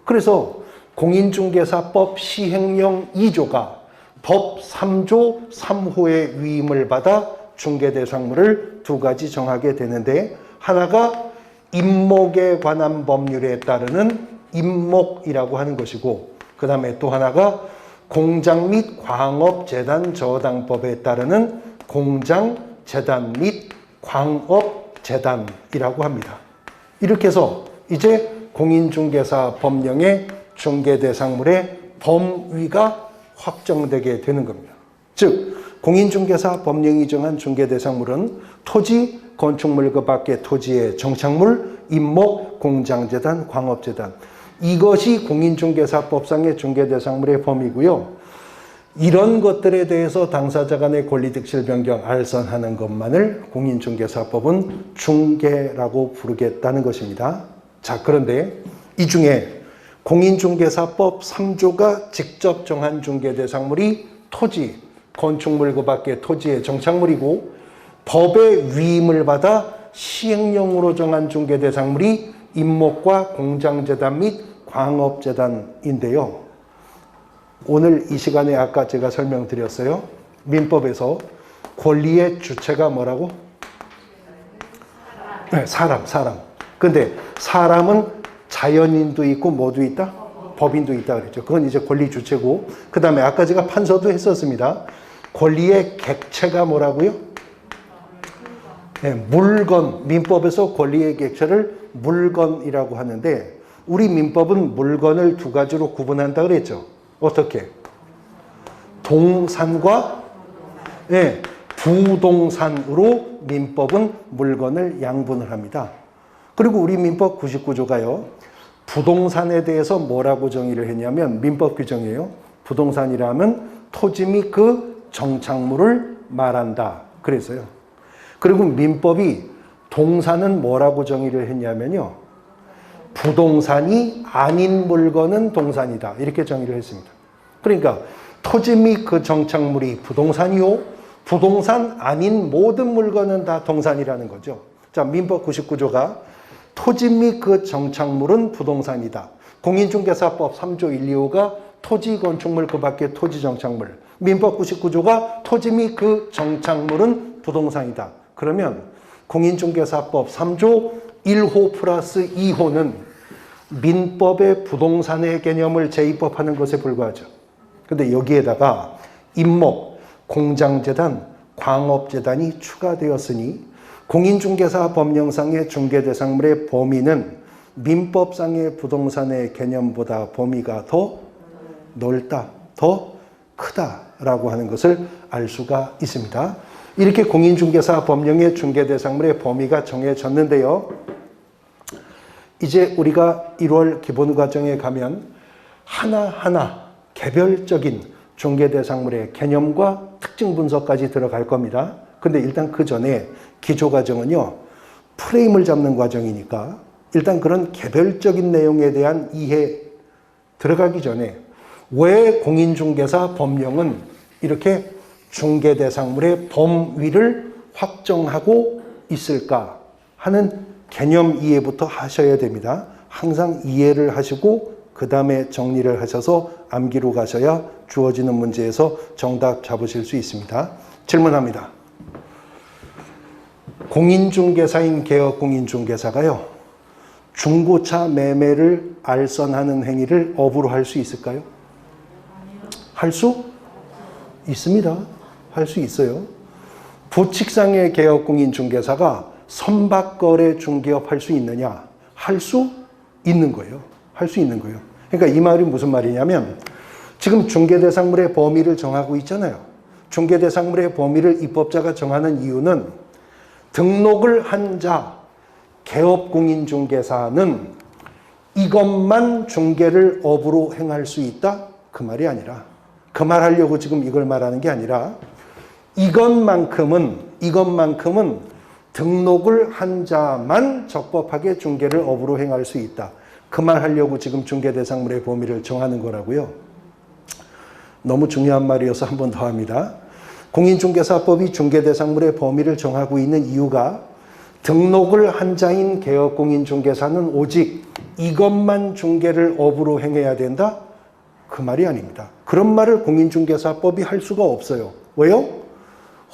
그래서 공인중개사법 시행령 2조가 법 3조 3호의 위임을 받아 중개대상물을 2가지 정하게 되는데 하나가 임목에 관한 법률에 따르는 임목이라고 하는 것이고 그 다음에 또 하나가 공장 및 광업재단 저당법에 따르는 공장재단 및 광업재단이라고 합니다. 이렇게 해서 이제 공인중개사 법령의 중개대상물의 범위가 확정되게 되는 겁니다. 즉 공인중개사 법령이 정한 중개대상물은 토지, 건축물 그 밖의 토지의 정착물, 임목, 공장재단, 광업재단. 이것이 공인중개사법상의 중개대상물의 범위고요. 이런 것들에 대해서 당사자 간의 권리득실 변경 알선하는 것만을 공인중개사법은 중개라고 부르겠다는 것입니다. 자, 그런데 이 중에 공인중개사법 3조가 직접 정한 중개대상물이 토지, 건축물 그 밖의 토지의 정착물이고 법의 위임을 받아 시행령으로 정한 중개대상물이 임목과 공장재단 및 광업재단인데요. 오늘 이 시간에 아까 제가 설명드렸어요. 민법에서 권리의 주체가 뭐라고? 네, 사람. 근데 사람은 자연인도 있고 뭐도 있다? 법인도 있다 그랬죠. 그건 이제 권리 주체고, 그 다음에 아까 제가 판서도 했었습니다. 권리의 객체가 뭐라고요? 네, 물건. 민법에서 권리의 객체를 물건이라고 하는데 우리 민법은 물건을 두 가지로 구분한다 그랬죠. 어떻게? 동산과 부동산으로 민법은 물건을 양분을 합니다. 그리고 우리 민법 99조가요. 부동산에 대해서 뭐라고 정의를 했냐면 민법 규정이에요. 부동산이라면 토지 및 그 정착물을 말한다. 그래서요. 그리고 민법이 동산은 뭐라고 정의를 했냐면요. 부동산이 아닌 물건은 동산이다. 이렇게 정의를 했습니다. 그러니까 토지 및 그 정착물이 부동산이요. 부동산 아닌 모든 물건은 다 동산이라는 거죠. 자, 민법 99조가 토지 및 그 정착물은 부동산이다. 공인중개사법 3조 1, 2호가 토지, 건축물 그 밖의 토지 정착물. 민법 99조가 토지 및 그 정착물은 부동산이다. 그러면 공인중개사법 3조 1호 플러스 2호는 민법의 부동산의 개념을 재입법하는 것에 불과하죠. 근데 여기에다가 임목, 공장재단, 광업재단이 추가되었으니 공인중개사 법령상의 중개대상물의 범위는 민법상의 부동산의 개념보다 범위가 더 넓다, 더 크다라고 하는 것을 알 수가 있습니다. 이렇게 공인중개사 법령의 중개대상물의 범위가 정해졌는데요. 이제 우리가 1월 기본과정에 가면 하나하나 개별적인 중개대상물의 개념과 특징 분석까지 들어갈 겁니다. 근데 일단 그 전에 기초과정은요, 프레임을 잡는 과정이니까 일단 그런 개별적인 내용에 대한 이해 들어가기 전에 왜 공인중개사 법령은 이렇게 중개대상물의 범위를 확정하고 있을까 하는 개념 이해부터 하셔야 됩니다. 항상 이해를 하시고 그 다음에 정리를 하셔서 암기로 가셔야 주어지는 문제에서 정답 잡으실 수 있습니다. 질문합니다. 공인중개사인 개업공인중개사가요, 중고차 매매를 알선하는 행위를 업으로 할 수 있을까요? 할 수 있습니다. 할 수 있어요. 부칙상의 개업공인중개사가 선박거래 중개업 할 수 있느냐? 할 수 있는 거예요. 할 수 있는 거예요. 그러니까 이 말이 무슨 말이냐면 지금 중개대상물의 범위를 정하고 있잖아요. 중개대상물의 범위를 입법자가 정하는 이유는 등록을 한 자, 개업공인중개사는 이것만 중개를 업으로 행할 수 있다? 그 말이 아니라, 그 말 하려고 지금 이걸 말하는 게 아니라 이것만큼은 등록을 한 자만 적법하게 중개를 업으로 행할 수 있다. 그 말 하려고 지금 중개대상물의 범위를 정하는 거라고요. 너무 중요한 말이어서 한 번 더 합니다. 공인중개사법이 중개대상물의 범위를 정하고 있는 이유가 등록을 한 자인 개업공인중개사는 오직 이것만 중개를 업으로 행해야 된다? 그 말이 아닙니다. 그런 말을 공인중개사법이 할 수가 없어요. 왜요?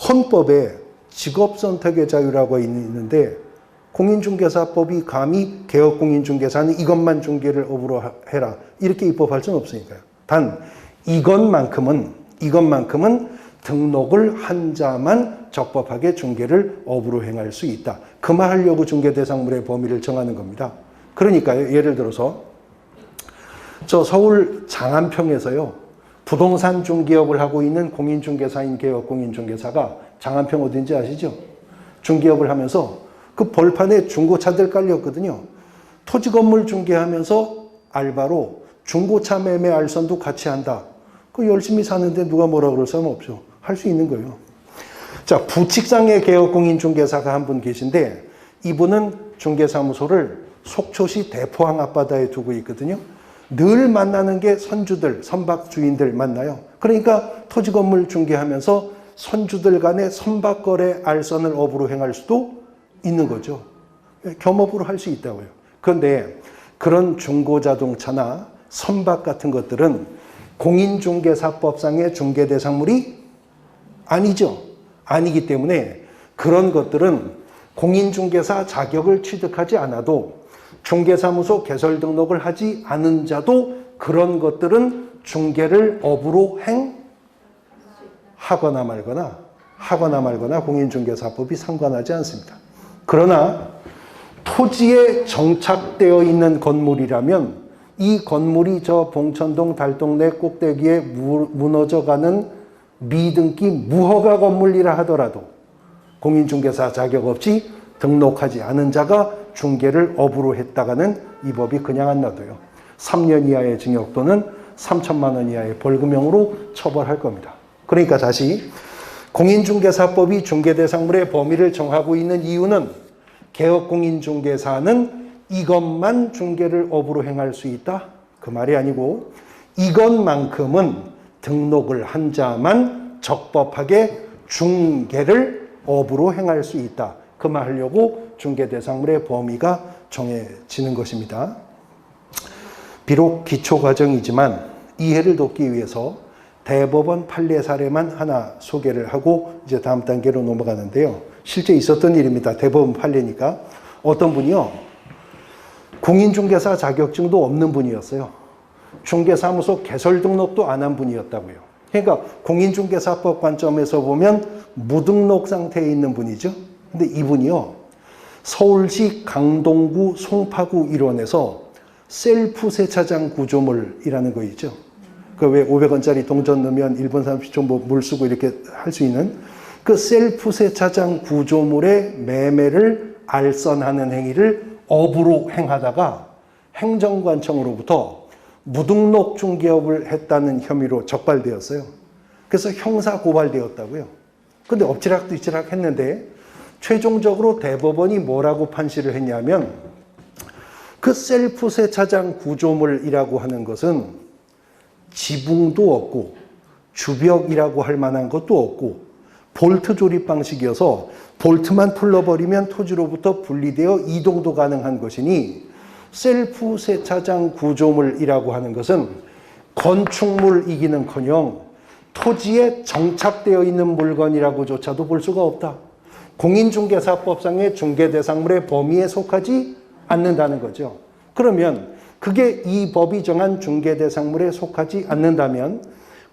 헌법에 직업선택의 자유라고 있는데 공인중개사법이 감히 개업공인중개사는 이것만 중개를 업으로 해라 이렇게 입법할 수는 없으니까요. 단 이것만큼은 등록을 한 자만 적법하게 중개를 업으로 행할 수 있다. 그 말 하려고 중개대상물의 범위를 정하는 겁니다. 그러니까요. 예를 들어서 저 서울 장안평에서요, 부동산 중개업을 하고 있는 공인중개사인 개업공인중개사가 장안평 어딘지 아시죠? 중개업을 하면서 그 벌판에 중고차들 깔렸거든요. 토지건물 중개하면서 알바로 중고차 매매 알선도 같이 한다. 그 열심히 사는데 누가 뭐라 그럴 사람 없죠. 할 수 있는 거예요. 자, 부칙상의 개업공인중개사가 한 분 계신데 이분은 중개사무소를 속초시 대포항 앞바다에 두고 있거든요. 늘 만나는 게 선주들, 선박 주인들 만나요. 그러니까 토지건물 중개하면서 선주들 간의 선박거래 알선을 업으로 행할 수도 있는 거죠. 겸업으로 할 수 있다고요. 그런데 그런 중고자동차나 선박 같은 것들은 공인중개사법상의 중개대상물이 아니죠. 아니기 때문에 그런 것들은 공인중개사 자격을 취득하지 않아도 중개사무소 개설 등록을 하지 않은 자도 그런 것들은 중개를 업으로 행하거나 말거나 공인중개사법이 상관하지 않습니다. 그러나 토지에 정착되어 있는 건물이라면 이 건물이 저 봉천동 달동네 꼭대기에 무너져가는 미등기 무허가 건물이라 하더라도 공인중개사 자격 없이 등록하지 않은 자가 중개를 업으로 했다가는 이 법이 그냥 안 놔둬요. 3년 이하의 징역 또는 3천만 원 이하의 벌금형으로 처벌할 겁니다. 그러니까 다시 공인중개사법이 중개대상물의 범위를 정하고 있는 이유는 개업공인중개사는 이것만 중개를 업으로 행할 수 있다? 그 말이 아니고 이것만큼은 등록을 한 자만 적법하게 중개를 업으로 행할 수 있다. 그 말 하려고 중개대상물의 범위가 정해지는 것입니다. 비록 기초과정이지만 이해를 돕기 위해서 대법원 판례 사례만 하나 소개를 하고 이제 다음 단계로 넘어가는데요. 실제 있었던 일입니다. 대법원 판례니까. 어떤 분이요. 공인중개사 자격증도 없는 분이었어요. 중개사무소 개설 등록도 안 한 분이었다고요. 그러니까 공인중개사법 관점에서 보면 무등록 상태에 있는 분이죠. 근데 이분이요. 서울시 강동구 송파구 일원에서 셀프 세차장 구조물이라는 거 있죠. 그 왜 500원짜리 동전 넣으면 1분 30초 뭐 물 쓰고 이렇게 할 수 있는 그 셀프 세차장 구조물의 매매를 알선하는 행위를 업으로 행하다가 행정관청으로부터 무등록 중개업을 했다는 혐의로 적발되었어요. 그래서 형사 고발되었다고요. 근데 엎치락뒤치락 했는데 최종적으로 대법원이 뭐라고 판시를 했냐면 그 셀프 세차장 구조물이라고 하는 것은 지붕도 없고 주벽이라고 할 만한 것도 없고 볼트 조립 방식이어서 볼트만 풀러버리면 토지로부터 분리되어 이동도 가능한 것이니 셀프 세차장 구조물이라고 하는 것은 건축물이기는커녕 토지에 정착되어 있는 물건이라고조차도 볼 수가 없다. 공인중개사법상의 중개대상물의 범위에 속하지 않는다는 거죠. 그러면 그게 이 법이 정한 중개대상물에 속하지 않는다면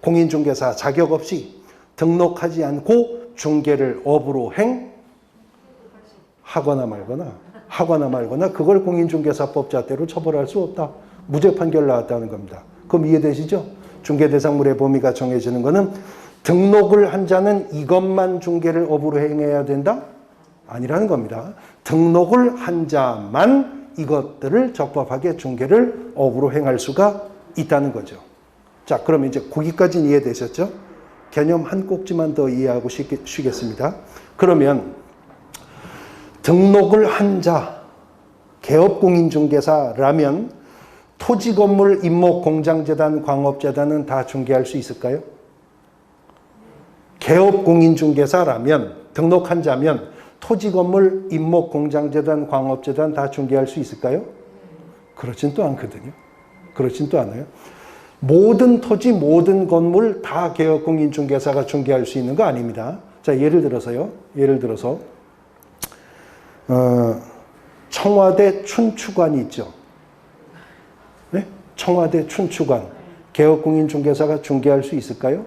공인중개사 자격 없이 등록하지 않고 중개를 업으로 행하거나 말거나 그걸 공인중개사법 잣대로 처벌할 수 없다. 무죄 판결 나왔다는 겁니다. 그럼 이해되시죠? 중개대상물의 범위가 정해지는 것은 등록을 한 자는 이것만 중개를 업으로 행해야 된다? 아니라는 겁니다. 등록을 한 자만 이것들을 적법하게 중개를 업으로 행할 수가 있다는 거죠. 자, 그럼 이제 거기까지는 이해되셨죠? 개념 한 꼭지만 더 이해하고 쉬겠습니다. 그러면 등록을 한 자, 개업공인중개사라면 토지건물, 임목공장재단, 광업재단은 다 중개할 수 있을까요? 개업공인중개사라면, 등록한 자면 토지건물, 임목공장재단, 광업재단 다 중개할 수 있을까요? 그렇진 또 않거든요. 그렇진 또 않아요. 모든 토지, 모든 건물 다 개업공인중개사가 중개할 수 있는 거 아닙니다. 자, 예를 들어서 청와대 춘추관이 있죠. 네? 청와대 춘추관. 개업공인중개사가 중개할 수 있을까요?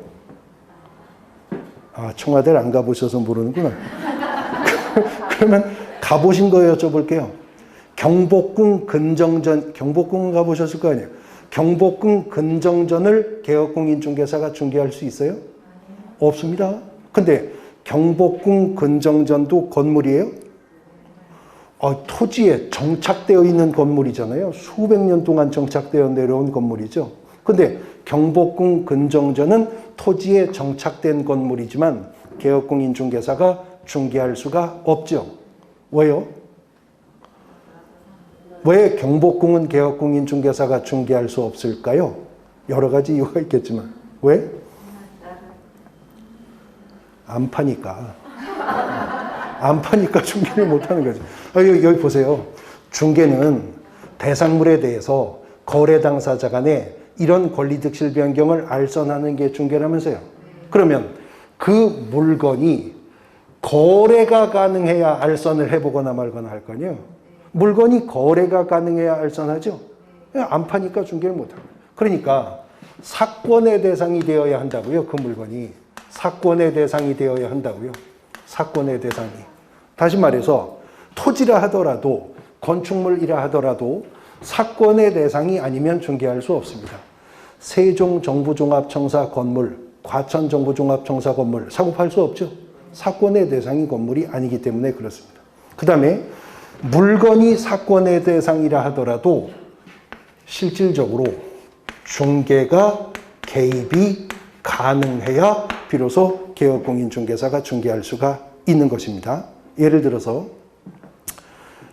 아, 청와대를 안 가보셔서 모르는구나. 그러면 가보신 거 여쭤볼게요. 경복궁 근정전, 경복궁 가보셨을 거 아니에요. 경복궁 근정전을 개업공인중개사가 중개할 수 있어요? 없습니다. 근데 경복궁 근정전도 건물이에요? 토지에 정착되어 있는 건물이잖아요. 수백 년 동안 정착되어 내려온 건물이죠. 근데 경복궁 근정전은 토지에 정착된 건물이지만 개업공인중개사가 중개할 수가 없죠. 왜요? 왜 경복궁은 개업공인중개사가 중개할 수 없을까요? 여러 가지 이유가 있겠지만. 왜? 안 파니까. 안 파니까 중개를 못하는 거죠. 여기 보세요. 중개는 대상물에 대해서 거래 당사자 간에 이런 권리득실 변경을 알선하는 게 중개라면서요. 그러면 그 물건이 거래가 가능해야 알선을 해보거나 말거나 할 거 아니에요. 물건이 거래가 가능해야 알선하죠. 안 파니까 중개를 못합니다. 그러니까 사건의 대상이 되어야 한다고요. 그 물건이. 사건의 대상이 되어야 한다고요. 사건의 대상이. 다시 말해서 토지라 하더라도 건축물이라 하더라도 사건의 대상이 아니면 중개할 수 없습니다. 세종정부종합청사 건물, 과천정부종합청사 건물 사고 팔 수 없죠. 사건의 대상이 건물이 아니기 때문에 그렇습니다. 그 다음에 물건이 사건의 대상이라 하더라도 실질적으로 중개가 개입이 가능해야 비로소 개업공인중개사가 중개할 수가 있는 것입니다. 예를 들어서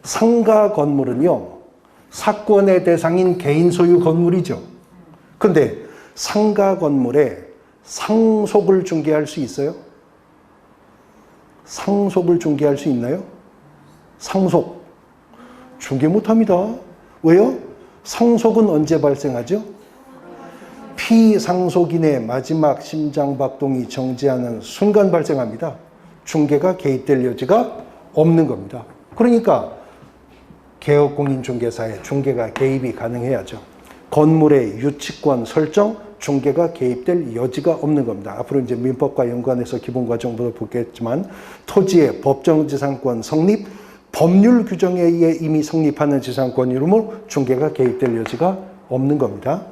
상가 건물은요, 사건의 대상인 개인 소유 건물이죠. 근데 상가 건물에 상속을 중개할 수 있어요? 상속을 중개할 수 있나요? 상속. 중개 못합니다. 왜요? 상속은 언제 발생하죠? 피상속인의 마지막 심장박동이 정지하는 순간 발생합니다. 중개가 개입될 여지가 없는 겁니다. 그러니까 개업공인중개사에 중개가 개입이 가능해야죠. 건물의 유치권 설정, 중개가 개입될 여지가 없는 겁니다. 앞으로 이제 민법과 연관해서 기본과정부터 보겠지만 토지의 법정지상권 성립, 법률 규정에 의해 이미 성립하는 지상권이므로 중개가 개입될 여지가 없는 겁니다.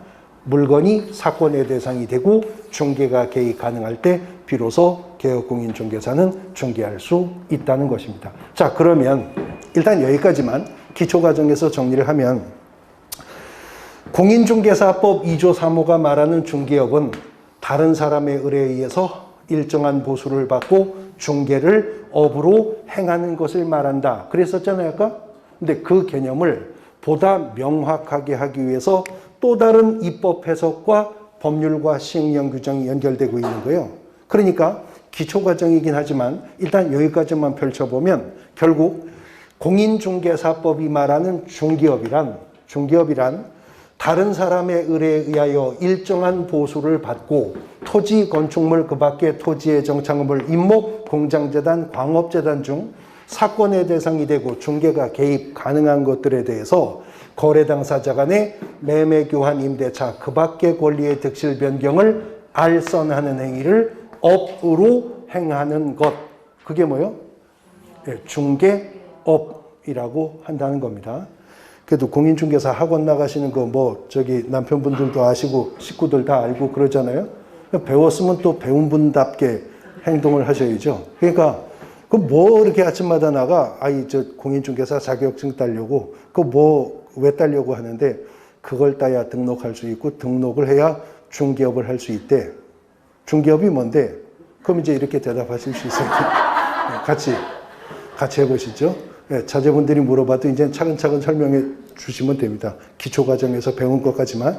물건이 사건의 대상이 되고 중개가 개입 가능할 때 비로소 개업공인중개사는 중개할 수 있다는 것입니다. 자, 그러면 일단 여기까지만 기초과정에서 정리를 하면 공인중개사법 2조 3호가 말하는 중개업은 다른 사람의 의뢰에 의해서 일정한 보수를 받고 중개를 업으로 행하는 것을 말한다. 그랬었잖아요, 아까? 근데 그 개념을 보다 명확하게 하기 위해서 또 다른 입법 해석과 법률과 시행령 규정이 연결되고 있는 거예요. 그러니까 기초과정이긴 하지만 일단 여기까지만 펼쳐보면 결국 공인중개사법이 말하는 중개업이란 다른 사람의 의뢰에 의하여 일정한 보수를 받고 토지, 건축물, 그 밖의 토지의 정착물, 임목, 공장재단, 광업재단 중 사건의 대상이 되고 중개가 개입 가능한 것들에 대해서 거래 당사자 간의 매매, 교환, 임대차, 그 밖의 권리의 득실 변경을 알선하는 행위를 업으로 행하는 것. 그게 뭐요? 중개업이라고 한다는 겁니다. 그래도 공인중개사 학원 나가시는 거 남편분들도 아시고 식구들 다 알고 그러잖아요. 배웠으면 또 배운 분답게 행동을 하셔야죠. 그러니까 이렇게 아침마다 나가 공인중개사 자격증 따려고 왜 따려고 하는데 그걸 따야 등록할 수 있고 등록을 해야 중개업을 할 수 있대. 중개업이 뭔데? 그럼 이제 이렇게 대답하실 수 있어요. 같이 해보시죠. 자제분들이 물어봐도 이제 차근차근 설명해 주시면 됩니다. 기초과정에서 배운 것까지만.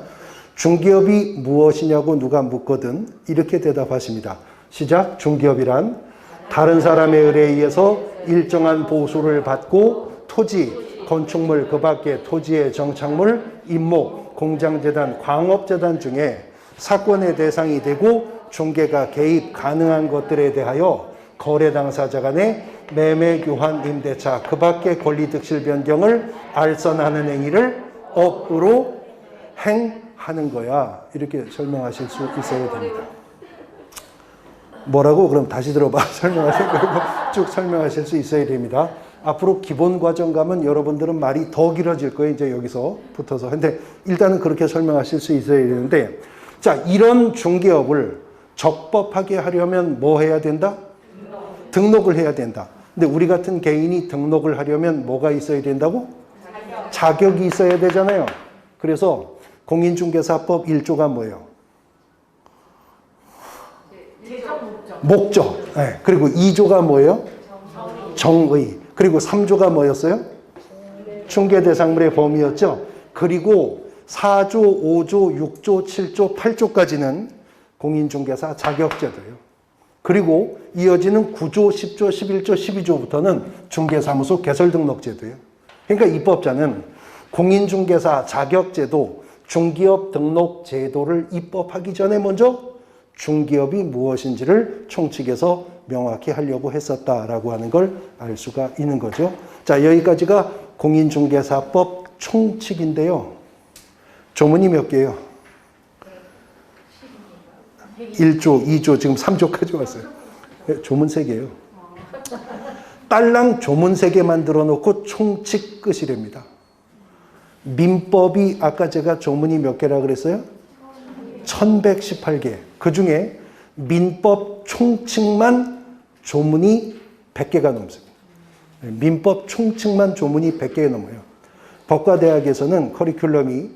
중개업이 무엇이냐고 누가 묻거든 이렇게 대답하십니다. 시작. 중개업이란 다른 사람의 의뢰에 의해서 일정한 보수를 받고 토지, 건축물, 그 밖의 토지의 정착물, 임목, 공장재단, 광업재단 중에 사건의 대상이 되고 중개가 개입 가능한 것들에 대하여 거래 당사자 간의 매매, 교환, 임대차, 그 밖의 권리득실 변경을 알선하는 행위를 업으로 행하는 거야. 이렇게 설명하실 수 있어야 됩니다. 뭐라고? 그럼 다시 들어봐. 쭉 설명하실 수 있어야 됩니다. 앞으로 기본 과정 가면 여러분들은 말이 더 길어질 거예요. 이제 여기서 붙어서. 근데 일단은 그렇게 설명하실 수 있어야 되는데, 자, 이런 중개업을 적법하게 하려면 뭐 해야 된다? 등록을 해야 된다. 근데 우리 같은 개인이 등록을 하려면 뭐가 있어야 된다고? 자격이 있어야 되잖아요. 그래서 공인중개사법 1조가 뭐예요? 목적. 네. 그리고 2조가 뭐예요? 정의. 그리고 3조가 뭐였어요? 중개대상물의 범위였죠. 그리고 4조, 5조, 6조, 7조, 8조까지는 공인중개사 자격제도예요. 그리고 이어지는 9조, 10조, 11조, 12조부터는 중개사무소 개설등록제도예요. 그러니까 입법자는 공인중개사 자격제도, 중기업 등록제도를 입법하기 전에 먼저 중기업이 무엇인지를 총칙에서 명확히 하려고 했었다라고 하는 걸 알 수가 있는 거죠. 자, 여기까지가 공인중개사법 총칙인데요. 조문이 몇 개예요? 1조, 2조, 지금 3조까지 왔어요. 조문 3개예요. 딸랑 조문 3개 만들어 놓고 총칙 끝이랍니다. 민법이 아까 제가 조문이 몇 개라 그랬어요? 1118개. 그 중에 민법 총칙만 조문이 100개가 넘습니다. 민법 총칙만 조문이 100개 넘어요. 법과대학에서는 커리큘럼이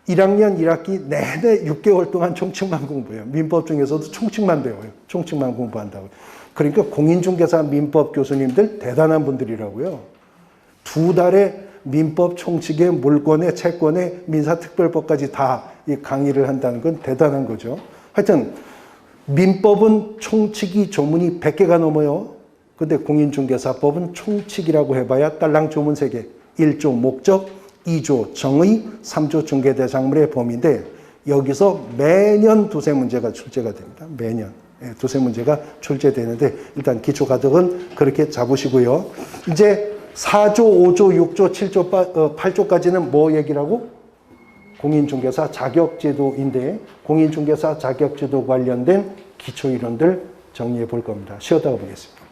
1학년 1학기 내내 6개월 동안 총칙만 공부해요. 민법 중에서도 총칙만 배워요. 총칙만 공부한다고요. 그러니까 공인중개사 민법 교수님들 대단한 분들이라고요. 2달에 민법 총칙에 물권에 채권에 민사특별법까지 다 이 강의를 한다는 건 대단한 거죠. 하여튼 민법은 총칙이 조문이 100개가 넘어요. 근데 공인중개사법은 총칙이라고 해봐야 딸랑 조문 3개. 1조 목적, 2조 정의, 3조 중개대상물의 범위인데 여기서 매년 두세 문제가 출제가 됩니다. 매년. 두세 문제가 출제되는데 일단 기초가득은 그렇게 잡으시고요. 이제 4조, 5조, 6조, 7조, 8조까지는 뭐 얘기라고? 공인중개사 자격제도인데 공인중개사 자격제도 관련된 기초이론들 정리해 볼 겁니다. 쉬었다가 보겠습니다.